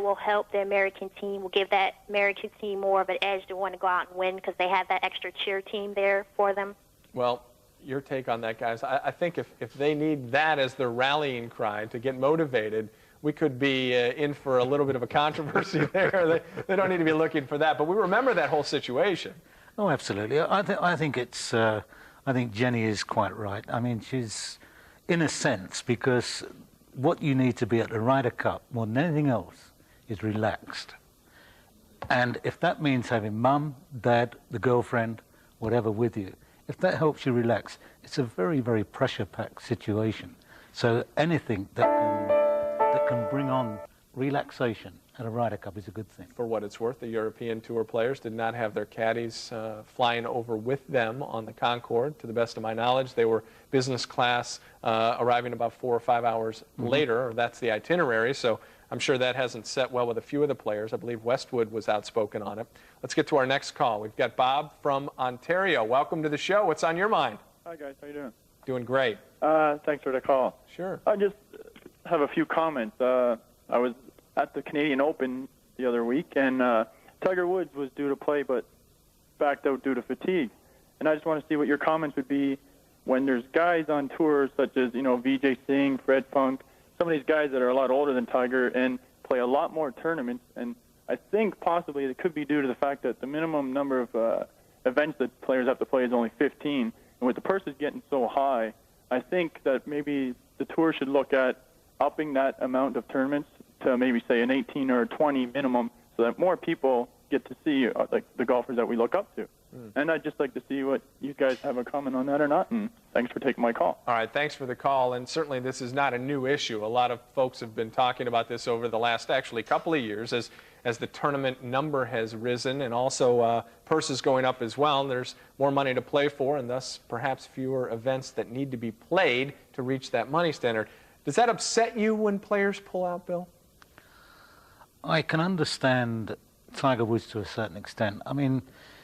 will help the American team, will give that American team more of an edge to want to go out and win because they have that extra cheer team there for them? Well, your take on that, guys. I think if they need that as their rallying cry to get motivated, we could be in for a little bit of a controversy there. They don't need to be looking for that. But we remember that whole situation. Oh, absolutely. I think Jenny is quite right. I mean, she's, in a sense, because what you need to be at the Ryder Cup more than anything else is relaxed. And if that means having mum, dad, the girlfriend, whatever with you, if that helps you relax, it's a very, very pressure-packed situation. So anything that can bring on relaxation at a Ryder Cup is a good thing. For what it's worth, the European Tour players did not have their caddies flying over with them on the Concorde. To the best of my knowledge, they were business class, arriving about 4 or 5 hours later, or that's the itinerary. So I'm sure that hasn't set well with a few of the players. I believe Westwood was outspoken on it. Let's get to our next call. We've got Bob from Ontario. Welcome to the show. What's on your mind? Hi, guys. How you doing? Doing great. Thanks for the call. Sure. I just have a few comments. I was at the Canadian Open the other week, and Tiger Woods was due to play but backed out due to fatigue. And I just want to see what your comments would be when there's guys on tours such as, Vijay Singh, Fred Funk, some of these guys that are a lot older than Tiger and play a lot more tournaments. And I think possibly it could be due to the fact that the minimum number of events that players have to play is only 15. And with the purses getting so high, I think that maybe the tour should look at upping that amount of tournaments to maybe say an 18 or a 20 minimum so that more people get to see like the golfers that we look up to. And I'd just like to see what you guys have a comment on that or not, and thanks for taking my call. All right, thanks for the call, and certainly this is not a new issue. A lot of folks have been talking about this over the last actually couple of years as the tournament number has risen and also purses going up as well. And there's more money to play for and thus perhaps fewer events that need to be played to reach that money standard. Does that upset you when players pull out, Bill? I can understand Tiger Woods to a certain extent. I mean,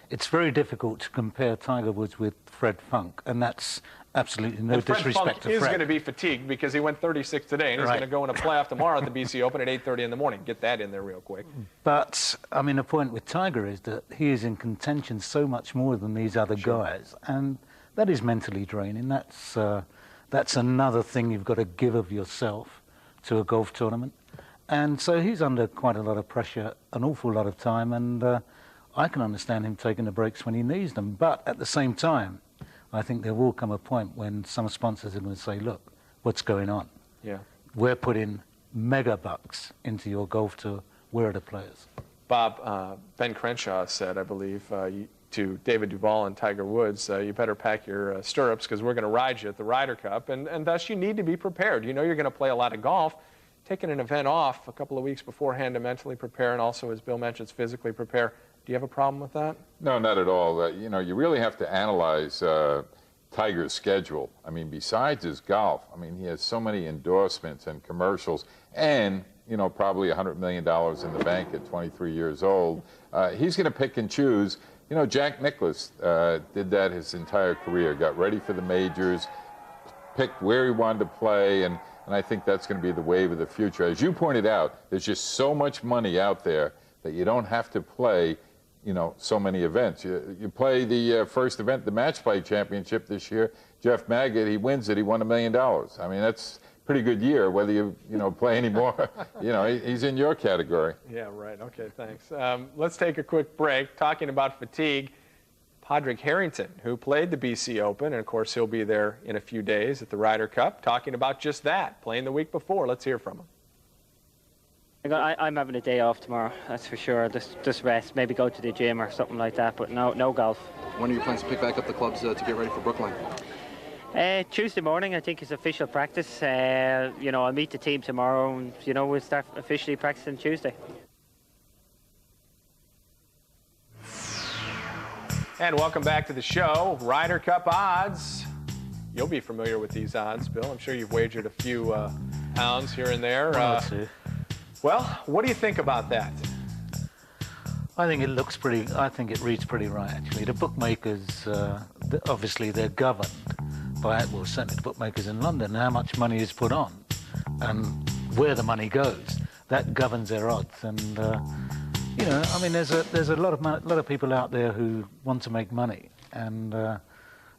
it's very difficult to compare Tiger Woods with Fred Funk, and that's absolutely no disrespect to Fred. Fred Funk is going to be fatigued because he went 36 today, and he's going to go in a playoff tomorrow at the BC Open at 8:30 in the morning. Get that in there real quick. But, I mean, the point with Tiger is that he is in contention so much more than these other guys, and that is mentally draining. That's another thing you've got to give of yourself to a golf tournament. And so he's under quite a lot of pressure, an awful lot of time, and I can understand him taking the breaks when he needs them. But at the same time, I think there will come a point when some sponsors are going to say, look, what's going on? Yeah. We're putting mega bucks into your golf tour. Where are the players? Bob, Ben Crenshaw said, I believe, to David Duval and Tiger Woods, you better pack your stirrups because we're going to ride you at the Ryder Cup. And thus you need to be prepared. You know you're going to play a lot of golf. Taking an event off a couple of weeks beforehand to mentally prepare and also, as Bill mentions, physically prepare. Do you have a problem with that? No, not at all. You really have to analyze Tiger's schedule. I mean, besides his golf, I mean, he has so many endorsements and commercials. And, you know, probably $100 million in the bank at 23 years old. He's going to pick and choose. You know, Jack Nicklaus did that his entire career, got ready for the majors, picked where he wanted to play, and I think that's going to be the wave of the future. As you pointed out, there's just so much money out there that you don't have to play, you know, so many events. You play the first event, the match play championship this year. Jeff Maggott, he wins it, he won $1 million. I mean, that's a pretty good year, whether you play any more. You know, he's in your category. Yeah, right. Okay, thanks. Let's take a quick break. Talking about fatigue, Padraig Harrington, who played the BC Open, and of course he'll be there in a few days at the Ryder Cup, talking about just that, playing the week before. Let's hear from him. I'm having a day off tomorrow, that's for sure. Just rest, maybe go to the gym or something like that, but no golf. When are your plans to pick back up the clubs to get ready for Brookline? Tuesday morning, I think, is official practice. You know, I'll meet the team tomorrow, and you know, we'll start officially practicing Tuesday. And welcome back to the show. Ryder Cup odds. You'll be familiar with these odds, Bill. I'm sure you've wagered a few pounds here and there. Well, what do you think about that? I think it looks pretty. I think it reads pretty right, actually. The bookmakers, obviously, they're governed by, well, certainly the bookmakers in London, how much money is put on and where the money goes. That governs their odds. And you know, I mean, there's a lot of people out there who want to make money, and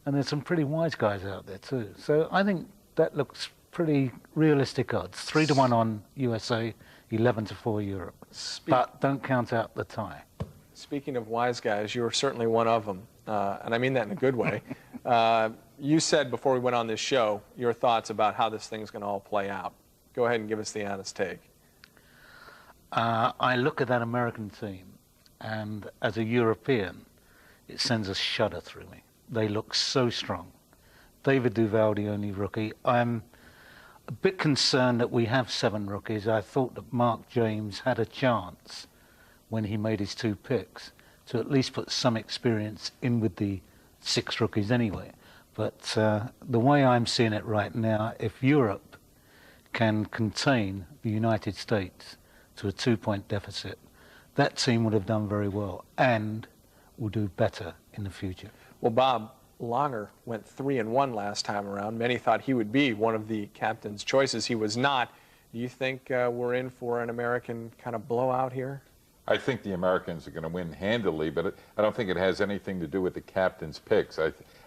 there's some pretty wise guys out there too. So I think that looks pretty realistic odds. 3-1 on USA, 11-4 Europe. But don't count out the tie. Speaking of wise guys, you're certainly one of them, and I mean that in a good way. You said before we went on this show your thoughts about how this thing's going to all play out. Go ahead and give us the honest take. I look at that American team, and as a European, it sends a shudder through me. They look so strong. David Duval, the only rookie. I'm a bit concerned that we have 7 rookies. I thought that Mark James had a chance when he made his 2 picks to at least put some experience in with the 6 rookies anyway. But the way I'm seeing it right now, if Europe can contain the United States to a 2-point deficit, that team would have done very well and will do better in the future. Well, Bob Langer went 3-1 last time around. Many thought he would be one of the captain's choices. He was not. Do you think we're in for an American kind of blowout here? I think the Americans are going to win handily, but I don't think it has anything to do with the captain's picks.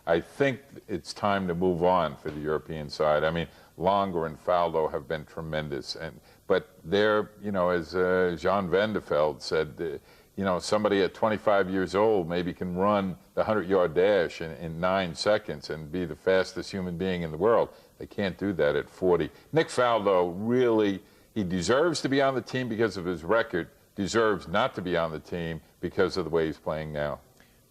I think it's time to move on for the European side. I mean, Langer and Faldo have been tremendous, but they're, you know, as Jean Van de Velde said, you know, somebody at 25 years old maybe can run the 100-yard dash in 9 seconds and be the fastest human being in the world. They can't do that at 40. Nick Faldo, really, he deserves to be on the team because of his record, deserves not to be on the team because of the way he's playing now.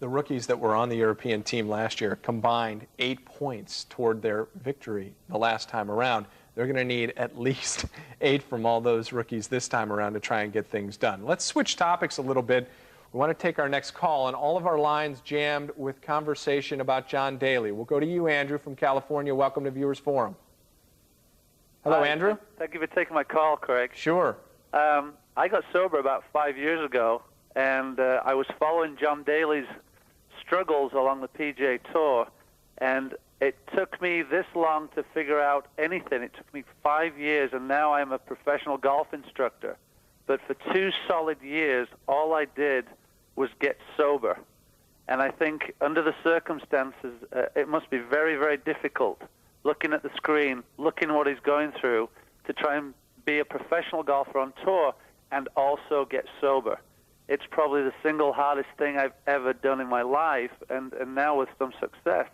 The rookies that were on the European team last year combined 8 points toward their victory the last time around. They're going to need at least 8 from all those rookies this time around to try and get things done. Let's switch topics a little bit. We want to take our next call, and all of our lines jammed with conversation about John Daly. We'll go to you, Andrew, from California. Welcome to Viewers Forum. Hello, Hi. Andrew. Thank you for taking my call, Craig. Sure. I got sober about 5 years ago, and I was following John Daly's struggles along the PGA Tour, and it took me this long to figure out anything. It took me 5 years, and now I'm a professional golf instructor. But for 2 solid years, all I did was get sober. And I think under the circumstances, it must be very, very difficult looking at the screen, looking what he's going through to try and be a professional golfer on tour and also get sober. It's probably the single hardest thing I've ever done in my life, and now with some success.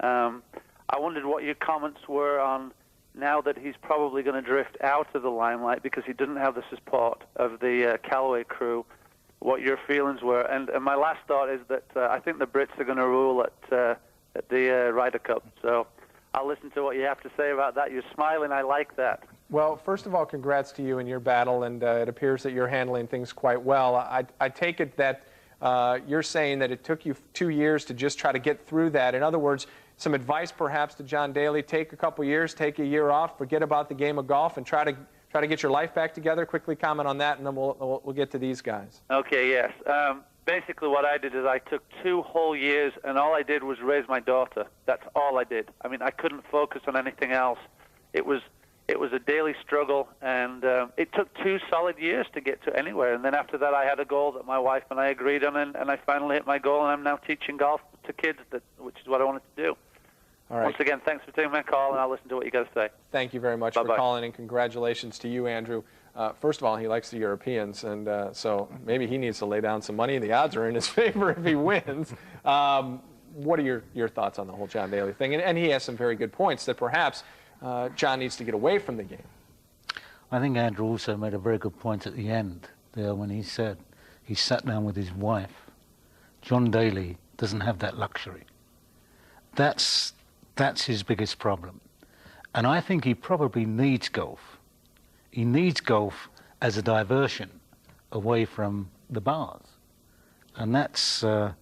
I wondered what your comments were on now that he's probably going to drift out of the limelight because he didn't have the support of the Callaway crew, what your feelings were. And my last thought is that I think the Brits are going to rule at the Ryder Cup. So I'll listen to what you have to say about that. You're smiling. I like that. Well, first of all, congrats to you in your battle, and it appears that you're handling things quite well. I take it that you're saying that it took you 2 years to just try to get through that. In other words, some advice perhaps to John Daly: take a couple years, take a year off, forget about the game of golf, and try to try to get your life back together. Quickly comment on that, and then we'll get to these guys. Okay, yes. Basically what I did is I took 2 whole years, and all I did was raise my daughter. That's all I did. I mean, I couldn't focus on anything else. It was a daily struggle, and it took 2 solid years to get to anywhere. And then after that, I had a goal that my wife and I agreed on, and I finally hit my goal, and I'm now teaching golf to kids, which is what I wanted to do. All right. Once again, thanks for taking my call, and I'll listen to what you got to say. Thank you very much for calling, and congratulations to you, Andrew. First of all, he likes the Europeans, and so maybe he needs to lay down some money. The odds are in his favor if he wins. What are your thoughts on the whole John Daly thing? And he has some very good points that perhaps John needs to get away from the game. I think Andrew also made a very good point at the end there when he said he sat down with his wife. John Daly doesn't have that luxury. That's his biggest problem. And I think he probably needs golf. He needs golf as a diversion away from the bars. And that's, as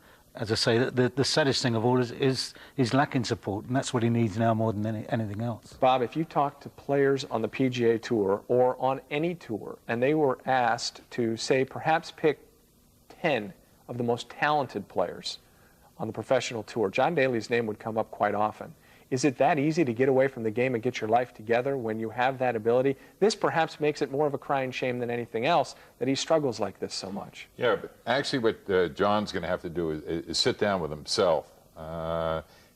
I say, the saddest thing of all is lacking support, and that's what he needs now more than anything else. Bob, if you talk to players on the PGA Tour or on any tour, and they were asked to, say, perhaps pick 10 of the most talented players on the professional tour, John Daly's name would come up quite often. Is it that easy to get away from the game and get your life together when you have that ability? This perhaps makes it more of a crying shame than anything else that he struggles like this so much. Yeah, but actually what John's going to have to do is sit down with himself.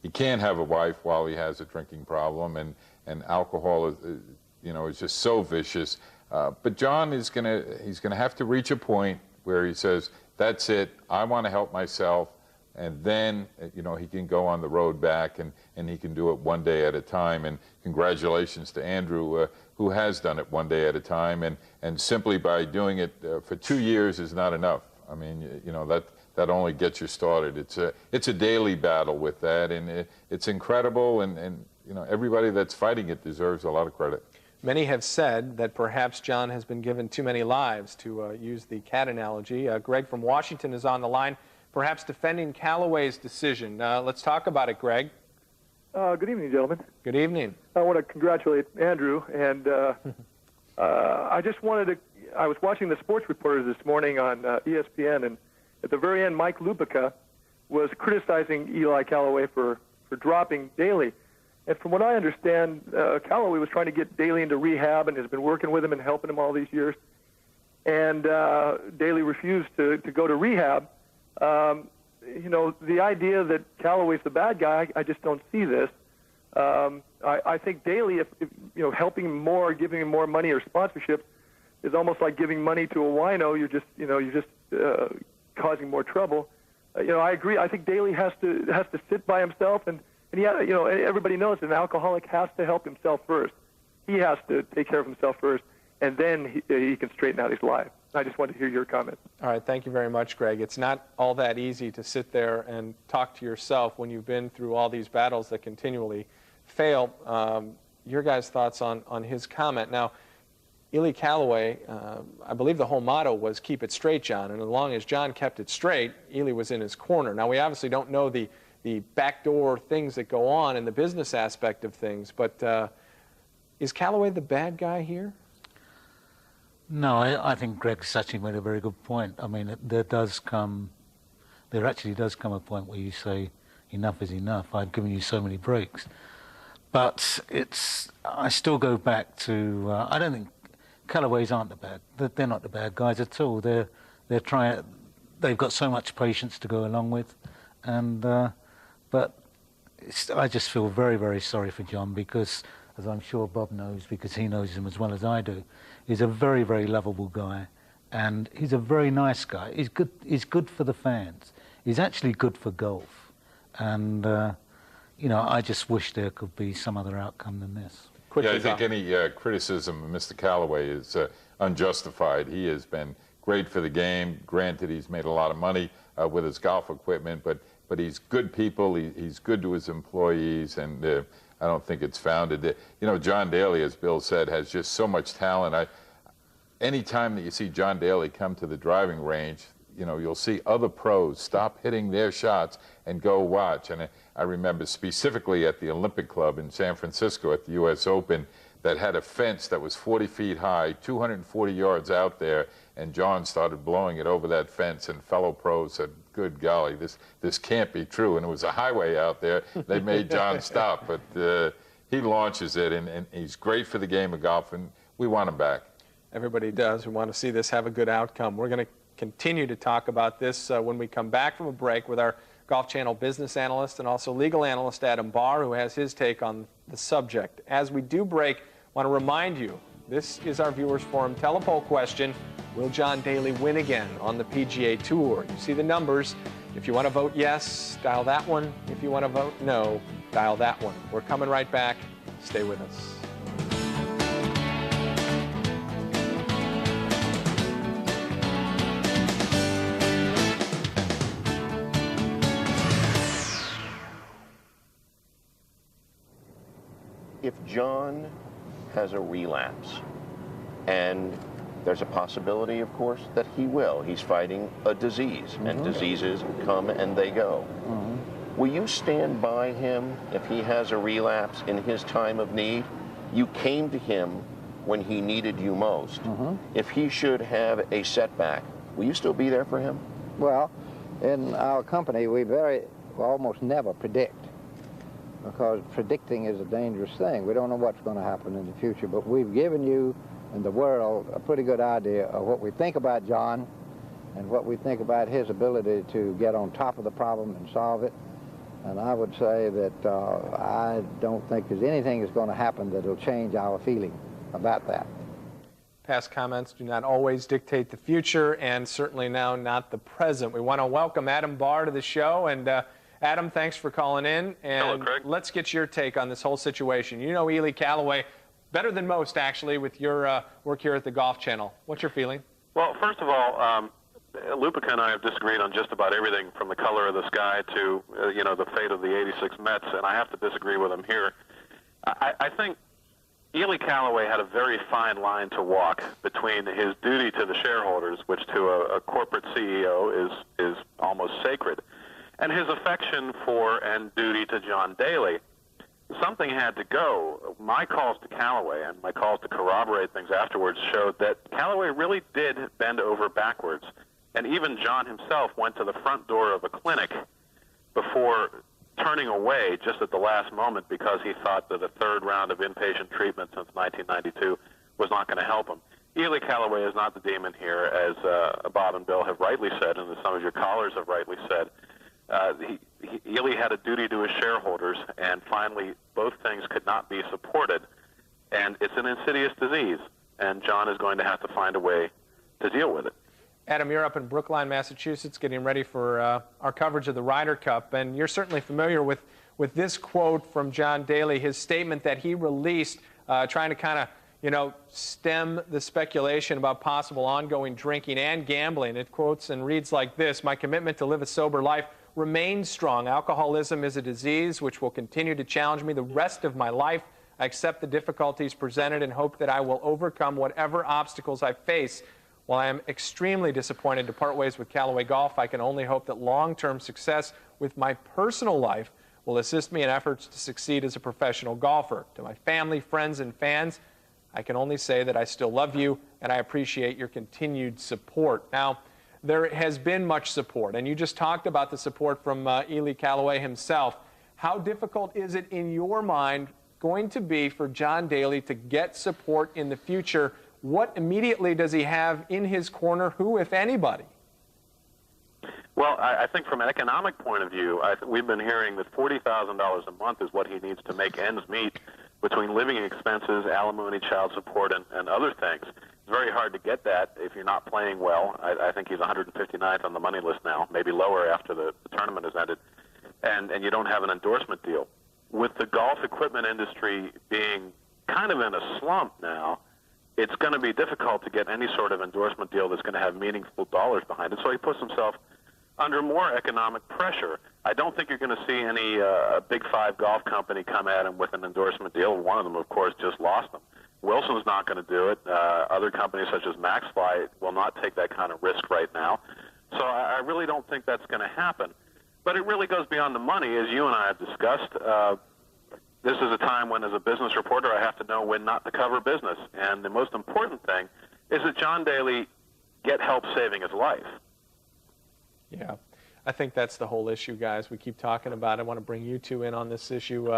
He can't have a wife while he has a drinking problem, and alcohol is just so vicious. But John he's going to have to reach a point where he says, that's it, I want to help myself. And then, he can go on the road back, and he can do it one day at a time. And congratulations to Andrew, who has done it one day at a time. And simply by doing it for 2 years is not enough. I mean, that only gets you started. It's a daily battle with that, and it's incredible. And everybody that's fighting it deserves a lot of credit. Many have said that perhaps John has been given too many lives, to use the cat analogy. Greg from Washington is on the line, perhaps defending Callaway's decision. Let's talk about it, Greg. Good evening, gentlemen. Good evening. I want to congratulate Andrew, and I just wanted to, I was watching the sports reporters this morning on ESPN, and at the very end, Mike Lupica was criticizing Eli Callaway for dropping Daly. And from what I understand, Callaway was trying to get Daly into rehab and has been working with him and helping him all these years. And Daly refused to go to rehab. The idea that Callaway's the bad guy, I just don't see this. I think Daly, if helping him more, giving him more money or sponsorship, is almost like giving money to a wino. You're just causing more trouble. I agree. I think Daly has to sit by himself, and everybody knows that an alcoholic has to help himself first. He has to take care of himself first, and then he can straighten out his life. I just wanted to hear your comments. All right, thank you very much, Greg. It's not all that easy to sit there and talk to yourself when you've been through all these battles that continually fail. Your guys' thoughts on his comment. Now, Eli Callaway, I believe the whole motto was keep it straight, John, and as long as John kept it straight, Eli was in his corner. Now, we obviously don't know the backdoor things that go on in the business aspect of things, but is Callaway the bad guy here? No, I think Greg actually made a very good point. I mean, there actually does come a point where you say, enough is enough. I've given you so many breaks. But I still go back to, I don't think Callaways aren't they're not the bad guys at all. They've got so much patience to go along with. And, but I just feel very, very sorry for John because, as I'm sure Bob knows, because he knows him as well as I do, he's a very, very lovable guy, and he's a very nice guy. He's good. He's good for the fans. He's actually good for golf, and I just wish there could be some other outcome than this. I think any criticism of Mr. Callaway is unjustified. He has been great for the game. Granted, he's made a lot of money with his golf equipment, but he's good people. He's good to his employees, and I don't think it's founded. John Daly, as Bill said, has just so much talent. Any time that you see John Daly come to the driving range, you'll see other pros stop hitting their shots and go watch. And I remember specifically at the Olympic Club in San Francisco at the U.S. Open, that had a fence that was 40 feet high, 240 yards out there, and John started blowing it over that fence, and fellow pros said, good golly, this can't be true. And it was a highway out there. They made John stop, but he launches it, and he's great for the game of golf, and we want him back. Everybody does. We want to see this have a good outcome. We're going to continue to talk about this when we come back from a break with our Golf Channel business analyst and also legal analyst Adam Barr, who has his take on the subject. As we do break, I want to remind you, this is our Viewers Forum telepoll question. Will John Daly win again on the PGA Tour? You see the numbers. If you want to vote yes, dial that one. If you want to vote no, dial that one. We're coming right back. Stay with us. If John has a relapse, and there's a possibility, of course, that he will. He's fighting a disease, and diseases come and they go. Will you stand by him if he has a relapse in his time of need? You came to him when he needed you most. If he should have a setback, will you still be there for him? Well, in our company, we almost never predict, because predicting is a dangerous thing. We don't know what's going to happen in the future, but we've given you and the world a pretty good idea of what we think about John and what we think about his ability to get on top of the problem and solve it. And I would say that I don't think there's anything that's going to happen that will change our feeling about that. Past comments do not always dictate the future, and certainly now not the present. We want to welcome Adam Barr to the show. And Adam, thanks for calling in. And hello, Craig. Let's get your take on this whole situation. You know Ely Callaway better than most, actually, with your work here at the Golf Channel. What's your feeling? Well, first of all, Lupica and I have disagreed on just about everything from the color of the sky to, the fate of the '86 Mets, and I have to disagree with him here. I think Ely Callaway had a very fine line to walk between his duty to the shareholders, which to a corporate CEO is almost sacred, and his affection for and duty to John Daly. Something had to go. My calls to Callaway and my calls to corroborate things afterwards showed that Callaway really did bend over backwards. And even John himself went to the front door of a clinic before turning away just at the last moment because he thought that a third round of inpatient treatment since 1992 was not going to help him. Ely Callaway is not the demon here, as Bob and Bill have rightly said, and as some of your callers have rightly said. Ely had a duty to his shareholders, and finally both things could not be supported. And it's an insidious disease, and John is going to have to find a way to deal with it. Adam, you're up in Brookline, Massachusetts, getting ready for our coverage of the Ryder Cup, and you're certainly familiar with this quote from John Daly, his statement that he released trying to kind of, stem the speculation about possible ongoing drinking and gambling. It quotes and reads like this: "My commitment to live a sober life remains strong. Alcoholism is a disease which will continue to challenge me the rest of my life. I accept the difficulties presented and hope that I will overcome whatever obstacles I face. While I am extremely disappointed to part ways with Callaway Golf, I can only hope that long-term success with my personal life will assist me in efforts to succeed as a professional golfer. To my family, friends, and fans, I can only say that I still love you and I appreciate your continued support." Now, there has been much support, and you just talked about the support from Ely Callaway himself. How difficult is it in your mind going to be for John Daly to get support in the future? What immediately does he have in his corner? Who, if anybody? Well, I think from an economic point of view, we've been hearing that $40,000 a month is what he needs to make ends meet between living expenses, alimony, child support, and other things. It's very hard to get that if you're not playing well. I think he's 159th on the money list now, maybe lower after the tournament has ended, and you don't have an endorsement deal. With the golf equipment industry being kind of in a slump now, it's going to be difficult to get any sort of endorsement deal that's going to have meaningful dollars behind it. So he puts himself under more economic pressure. I don't think you're going to see any Big Five golf company come at him with an endorsement deal. One of them, of course, just lost them. Wilson's not going to do it. Other companies such as MaxFly will not take that kind of risk right now. So I really don't think that's going to happen. But it really goes beyond the money, as you and I have discussed. this is a time when, as a business reporter, I have to know when not to cover business. And the most important thing is that John Daly get help saving his life. Yeah, I think that's the whole issue, guys. We keep talking about it. I want to bring you two in on this issue.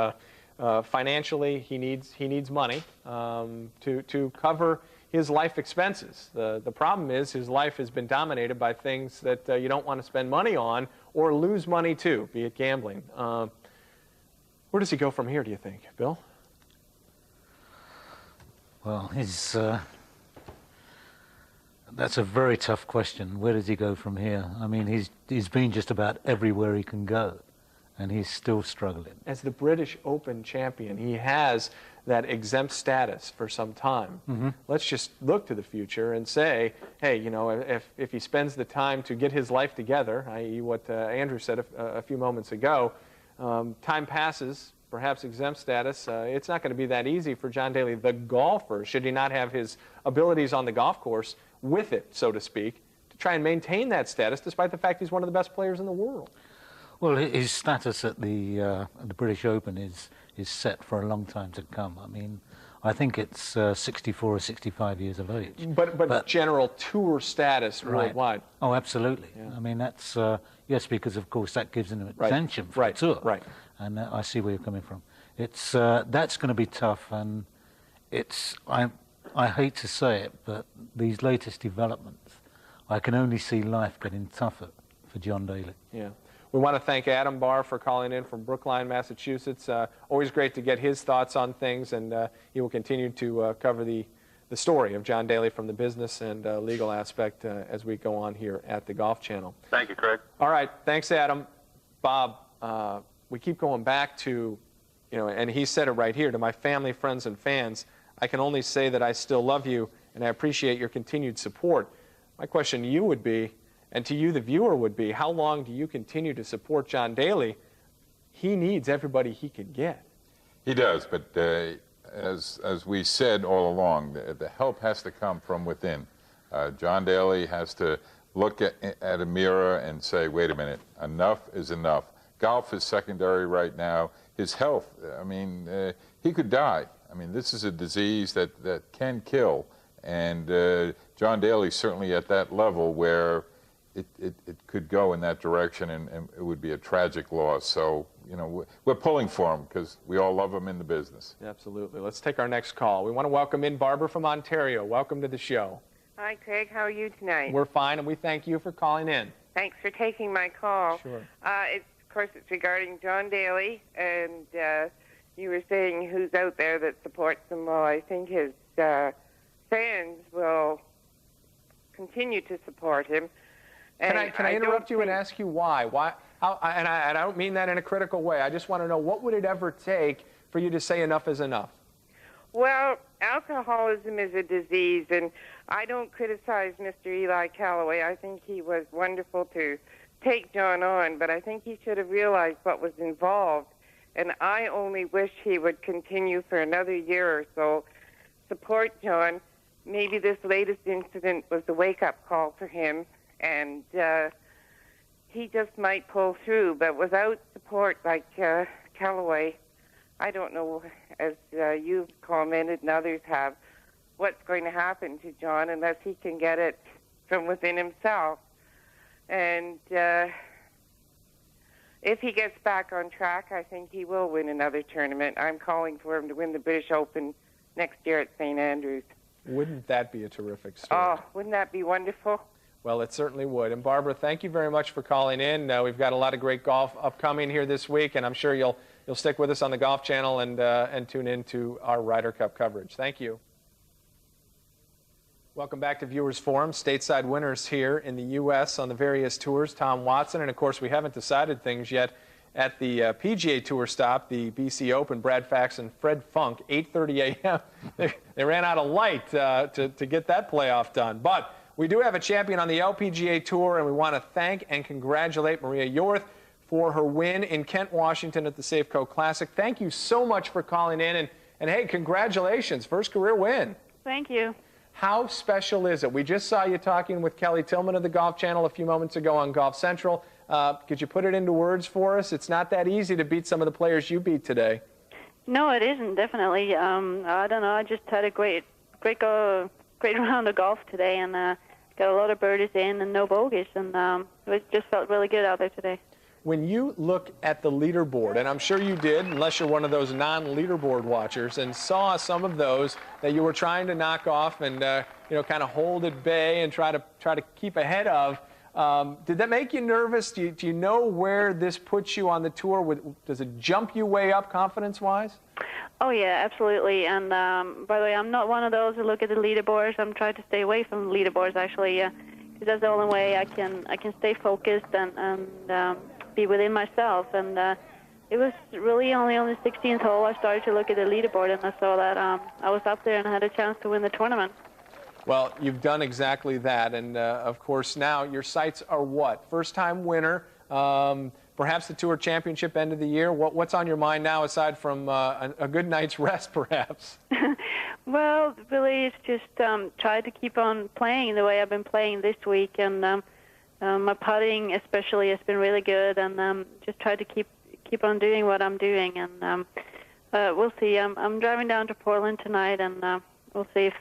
Financially, he needs money to cover his life expenses. The problem is his life has been dominated by things that you don't want to spend money on or lose money to, be it gambling. Where does he go from here, do you think, Bill? Well, that's a very tough question. Where does he go from here? I mean, he's been just about everywhere he can go, and he's still struggling. As the British Open champion, he has that exempt status for some time. Mm-hmm. Let's just look to the future and say, hey, you know, if he spends the time to get his life together, i.e. what Andrew said a few moments ago, time passes, perhaps exempt status, it's not going to be that easy for John Daly, the golfer, should he not have his abilities on the golf course with it, so to speak, to try and maintain that status, despite the fact he's one of the best players in the world. Well, his status at the British Open is set for a long time to come. I mean, I think it's 64 or 65 years of age. But general tour status worldwide. Right. Oh, absolutely. Yeah. I mean, that's, yes, because of course that gives him attention for the tour. Right. And I see where you're coming from. It's, that's going to be tough, and it's, I hate to say it, but these latest developments, I can only see life getting tougher for John Daly. Yeah. We want to thank Adam Barr for calling in from Brookline, Massachusetts. Always great to get his thoughts on things, and he will continue to cover the story of John Daly from the business and legal aspect as we go on here at the Golf Channel. Thank you, Craig. All right. Thanks, Adam. Bob, we keep going back to, you know, and he said it right here, to my family, friends, and fans, I can only say that I still love you, and I appreciate your continued support. My question to you would be, and to you, the viewer, would be, how long do you continue to support John Daly? He needs everybody he can get. He does, but as we said all along, the help has to come from within. John Daly has to look at a mirror and say, wait a minute, enough is enough. Golf is secondary right now. His health, I mean, he could die. I mean, this is a disease that can kill, and John Daly's certainly at that level where it could go in that direction, and it would be a tragic loss. So, you know, we're pulling for him because we all love him in the business. Absolutely. Let's take our next call. We want to welcome in Barbara from Ontario. Welcome to the show. Hi, Craig. How are you tonight? We're fine, and we thank you for calling in. Thanks for taking my call. Sure. Of course, it's regarding John Daly, and you were saying who's out there that supports him. Well, I think his fans will continue to support him. And can I interrupt you and ask you why? And I don't mean that in a critical way. I just want to know, what would it ever take for you to say enough is enough? Well, alcoholism is a disease, and I don't criticize Mr. Eli Callaway. I think he was wonderful to take John on, but I think he should have realized what was involved. And I only wish he would continue for another year or so, support John. Maybe this latest incident was a wake-up call for him, and he just might pull through. But without support like Callaway, I don't know, as you've commented and others have, what's going to happen to John unless he can get it from within himself. And if he gets back on track, I think he will win another tournament. I'm calling for him to win the British Open next year at St. Andrews. Wouldn't that be a terrific story? Oh, wouldn't that be wonderful? Well, it certainly would. And Barbara, thank you very much for calling in. We've got a lot of great golf upcoming here this week, and I'm sure you'll stick with us on the Golf Channel and tune in to our Ryder Cup coverage. Thank you. Welcome back to Viewers Forum. Stateside winners here in the U.S. on the various tours, Tom Watson, and of course we haven't decided things yet at the PGA Tour stop, the BC Open. Brad Fax and Fred Funk, 8:30 a.m. They ran out of light to get that playoff done. But we do have a champion on the LPGA Tour, and we want to thank and congratulate Maria Yorth for her win in Kent, Washington at the Safeco Classic. Thank you so much for calling in, and hey, congratulations, first career win. Thank you. How special is it? We just saw you talking with Kelly Tillman of the Golf Channel a few moments ago on Golf Central. Could you put it into words for us? It's not that easy to beat some of the players you beat today. No, it isn't, definitely. I don't know. I just had a great round of golf today, and got a lot of birdies in and no bogeys, and it just felt really good out there today. When you look at the leaderboard, and I'm sure you did, unless you're one of those non-leaderboard watchers, and saw some of those that you were trying to knock off and kind of hold at bay and try to keep ahead of, did that make you nervous? Do you know where this puts you on the tour? Does it jump you way up confidence-wise? Oh yeah, absolutely. And by the way, I'm not one of those who look at the leaderboards. I'm trying to stay away from leaderboards actually, because that's the only way I can stay focused and be within myself. And it was really only on the 16th hole I started to look at the leaderboard, and I saw that I was up there and I had a chance to win the tournament. Well, you've done exactly that, and of course now your sights are what? First-time winner, perhaps the Tour Championship end of the year. What's on your mind now aside from a good night's rest, perhaps? Well, really, it's just try to keep on playing the way I've been playing this week, and my putting especially has been really good, and just try to keep on doing what I'm doing, and we'll see. I'm driving down to Portland tonight, and we'll see if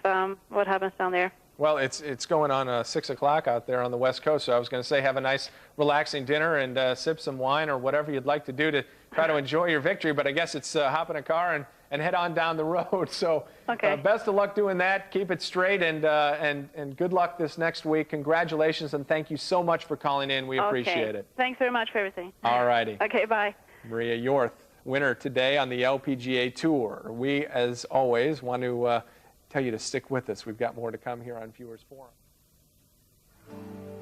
what happens down there. Well, it's going on 6 o'clock out there on the West Coast, so I was going to say have a nice relaxing dinner and sip some wine or whatever you'd like to do to try to enjoy your victory, but I guess it's hop in a car and head on down the road. So okay. Best of luck doing that. Keep it straight, and good luck this next week. Congratulations, and thank you so much for calling in. We appreciate it. Thanks very much for everything. All righty. Okay, bye. Maria Yorth, winner today on the LPGA Tour. We, as always, want to tell you to stick with us. We've got more to come here on Viewers Forum.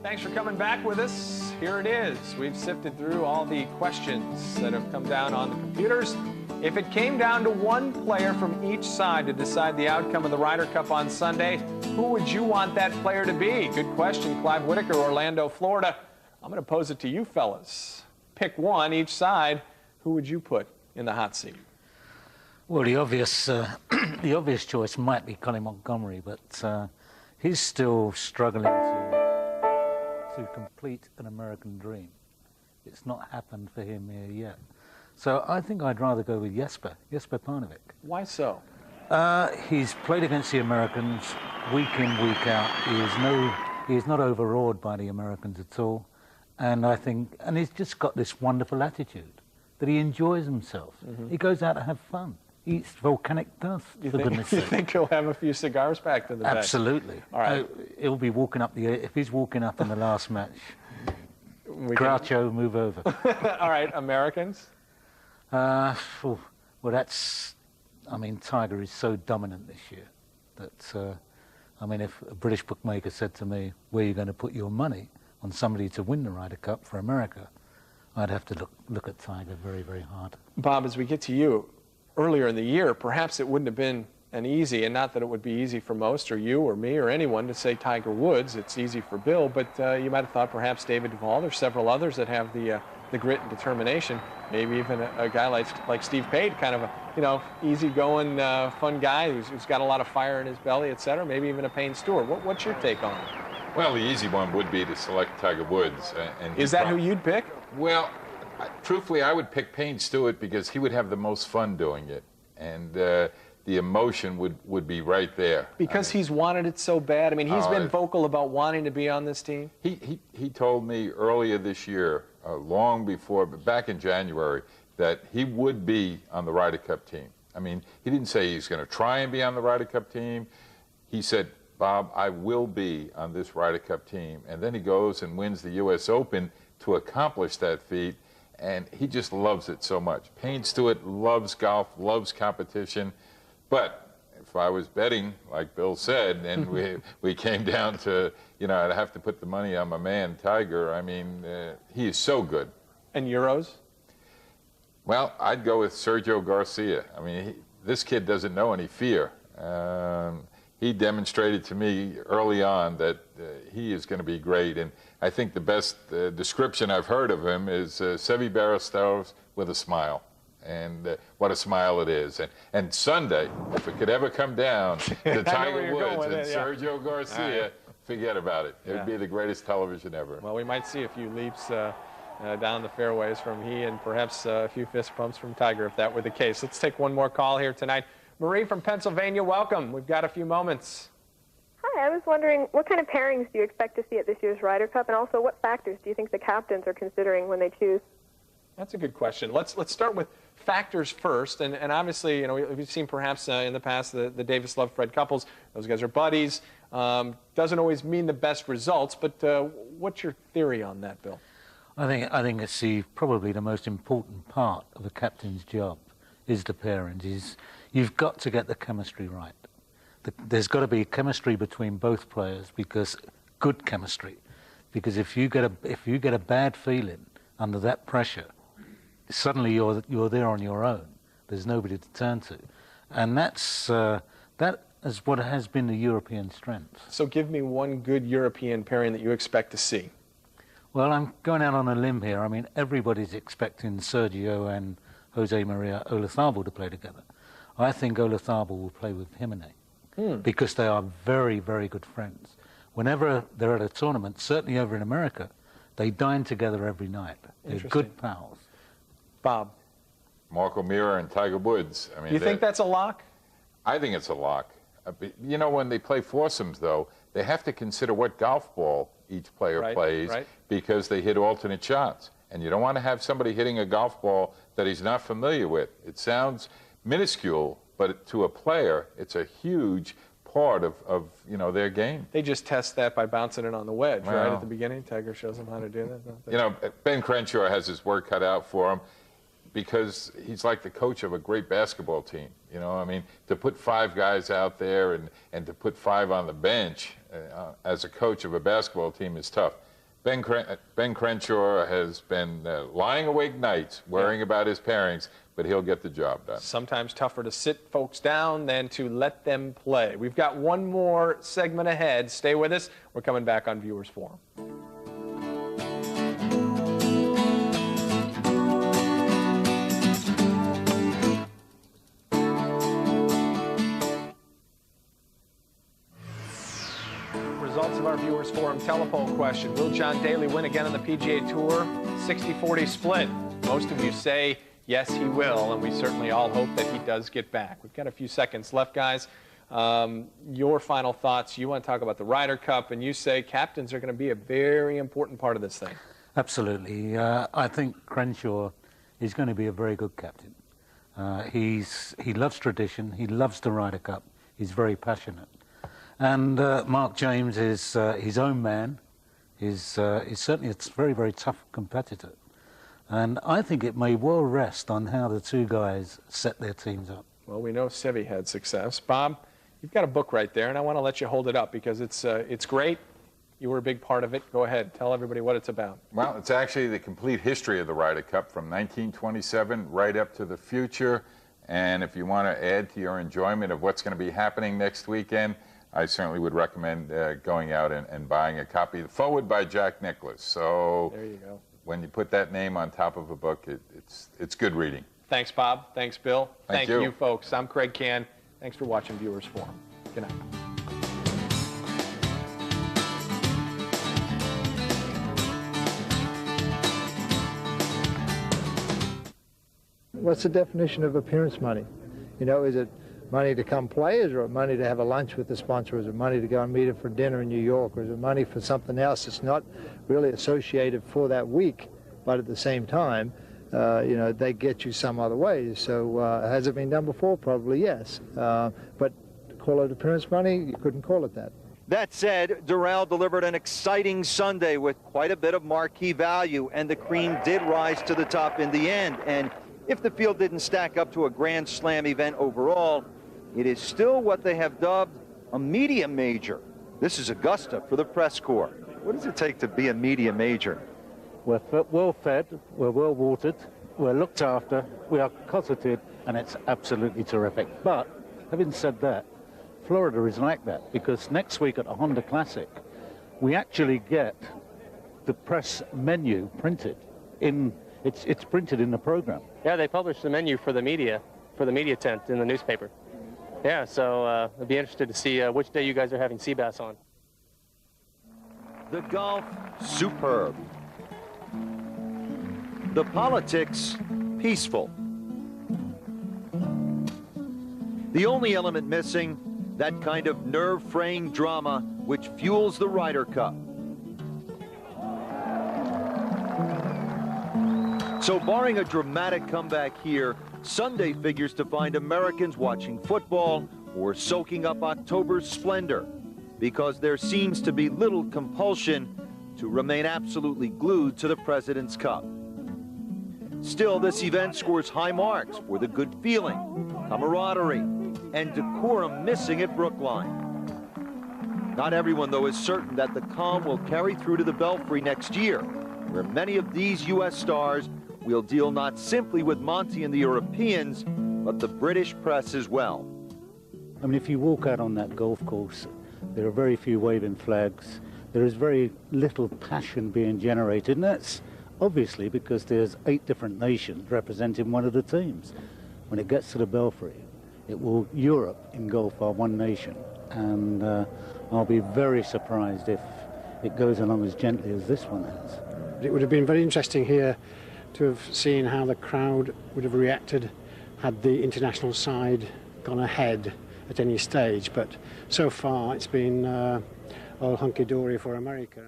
Thanks for coming back with us. Here it is. We've sifted through all the questions that have come down on the computers. If it came down to one player from each side to decide the outcome of the Ryder Cup on Sunday, who would you want that player to be? Good question. Clive Whitaker, Orlando, Florida. I'm going to pose it to you fellas. Pick one each side. Who would you put in the hot seat? Well, the obvious choice might be Colin Montgomery, but he's still struggling to complete an American dream. It's not happened for him here yet. So I think I'd rather go with Jesper Parnevik. Why so? He's played against the Americans week in, week out. He is not overawed by the Americans at all, and he's just got this wonderful attitude that he enjoys himself. He goes out to have fun. Eats volcanic dust, for goodness sake. You think he'll have a few cigars packed in the bag? Absolutely. All right. He'll be walking up if he's walking up in the last match, Groucho, move over. All right, Americans? Well, Tiger is so dominant this year that, if a British bookmaker said to me, where are you going to put your money on somebody to win the Ryder Cup for America, I'd have to look at Tiger very, very hard. Bob, as we get to you, earlier in the year, perhaps it wouldn't have been an easy, and not that it would be easy for most, or you, or me, or anyone to say Tiger Woods. It's easy for Bill, but you might have thought perhaps David Duval. There's several others that have the grit and determination. Maybe even a guy like Steve Pate, kind of a easy-going, fun guy who's got a lot of fire in his belly, etc. Maybe even a Payne Stewart. What's your take on it? Well, the easy one would be to select Tiger Woods. Is that who you'd pick? Well, truthfully, I would pick Payne Stewart because he would have the most fun doing it, and the emotion would be right there. Because he's wanted it so bad. He's been vocal about wanting to be on this team. He told me earlier this year, long before, but back in January, that he would be on the Ryder Cup team. He didn't say he's going to try and be on the Ryder Cup team. He said, Bob, I will be on this Ryder Cup team. And then he goes and wins the U.S. Open to accomplish that feat. And he just loves it so much. Payne Stewart loves golf, loves competition. But if I was betting, like Bill said, and we came down to, I'd have to put the money on my man, Tiger. He is so good. And Euros? Well, I'd go with Sergio Garcia. This kid doesn't know any fear. He demonstrated to me early on that he is going to be great. And I think the best description I've heard of him is Seve Ballesteros with a smile. And what a smile it is. And Sunday, if it could ever come down to Tiger Woods and Sergio Garcia, forget about it. It would be the greatest television ever. Well, we might see a few leaps down the fairways from he and perhaps a few fist bumps from Tiger if that were the case. Let's take one more call here tonight. Marie from Pennsylvania, welcome. We've got a few moments. Hi, I was wondering what kind of pairings do you expect to see at this year's Ryder Cup, and also what factors do you think the captains are considering when they choose? That's a good question. Let's start with factors first, and obviously, you know, we've seen perhaps in the past the Davis Love Fred couples. Those guys are buddies. Doesn't always mean the best results, but what's your theory on that, Bill? I think it's probably the most important part of a captain's job is the pairings. You've got to get the chemistry right. There's got to be chemistry between both players, because good chemistry. Because if you get a bad feeling under that pressure, suddenly you're there on your own. There's nobody to turn to, and that is what has been the European strength. So give me one good European pairing that you expect to see. Well, I'm going out on a limb here. I mean, everybody's expecting Sergio and Jose Maria Olazabal to play together. I think Olazabal will play with Jimenez because they are very, very good friends. Whenever they're at a tournament, certainly over in America, they dine together every night. They're good pals. Bob? Marco Mira and Tiger Woods. I mean, you think that's a lock? I think it's a lock. You know, when they play foursomes, though, they have to consider what golf ball each player plays because they hit alternate shots. And you don't want to have somebody hitting a golf ball that he's not familiar with. It sounds minuscule, but to a player, it's a huge part of you know, their game. They just test that by bouncing it on the wedge, right at the beginning. Tiger shows them how to do that. You know, Ben Crenshaw has his work cut out for him because he's like the coach of a great basketball team. You know, I mean, to put 5 guys out there and to put 5 on the bench as a coach of a basketball team is tough. Ben Crenshaw has been lying awake nights worrying about his pairings, but he'll get the job done. Sometimes tougher to sit folks down than to let them play. We've got one more segment ahead. Stay with us. We're coming back on Viewers Forum. Results of our Viewers Forum telepoll question. Will John Daly win again on the PGA Tour? 60-40 split. Most of you say yes, he will, and we certainly all hope that he does get back. We've got a few seconds left, guys. Your final thoughts. You want to talk about the Ryder Cup, and you say captains are going to be a very important part of this thing. Absolutely. I think Crenshaw is going to be a very good captain. He loves tradition. He loves the Ryder Cup. He's very passionate. And Mark James is his own man. He's certainly a very, very tough competitor. And I think it may well rest on how the two guys set their teams up. Well, we know Seve had success. Bob, you've got a book right there, and I want to let you hold it up because it's great. You were a big part of it. Go ahead. Tell everybody what it's about. Well, it's actually the complete history of the Ryder Cup from 1927 right up to the future. And if you want to add to your enjoyment of what's going to be happening next weekend, I certainly would recommend going out and buying a copy. The forward by Jack Nicklaus. So there you go. When you put that name on top of a book, it's good reading. Thanks, Bob. Thanks, Bill. Thank you, folks. I'm Craig Cann. Thanks for watching Viewers Forum. Good night. What's the definition of appearance money? You know, is it money to come play? Is it money to have a lunch with the sponsor? Is it money to go and meet him for dinner in New York? Or is it money for something else that's not really associated for that week, but at the same time, you know, they get you some other ways. So has it been done before? Probably yes. But call it appearance money, you couldn't call it that. That said, Doral delivered an exciting Sunday with quite a bit of marquee value, and the cream did rise to the top in the end. And if the field didn't stack up to a Grand Slam event overall, it is still what they have dubbed a media major. This is Augusta for the press corps. What does it take to be a media major? We're well fed, we're well watered, we're looked after, we are cosseted, and it's absolutely terrific. But having said that, Florida is like that, because next week at the Honda Classic, we actually get the press menu printed in. It's printed in the program. Yeah, they publish the menu for the media tent in the newspaper. Yeah, so I'd be interested to see which day you guys are having sea bass on. The golf, superb. The politics, peaceful. The only element missing, that kind of nerve-fraying drama which fuels the Ryder Cup. So barring a dramatic comeback here, Sunday figures to find Americans watching football or soaking up October's splendor, because there seems to be little compulsion to remain absolutely glued to the President's Cup. Still, this event scores high marks for the good feeling, camaraderie, and decorum missing at Brookline. Not everyone, though, is certain that the calm will carry through to the Belfry next year, where many of these U.S. stars will deal not simply with Monty and the Europeans, but the British press as well. I mean, if you walk out on that golf course, there are very few waving flags. There is very little passion being generated, and that's obviously because there's 8 different nations representing one of the teams. When it gets to the Belfry, Europe in golf are one nation, and I'll be very surprised if it goes along as gently as this one has. It would have been very interesting here to have seen how the crowd would have reacted had the international side gone ahead at any stage, but so far it's been all hunky-dory for America.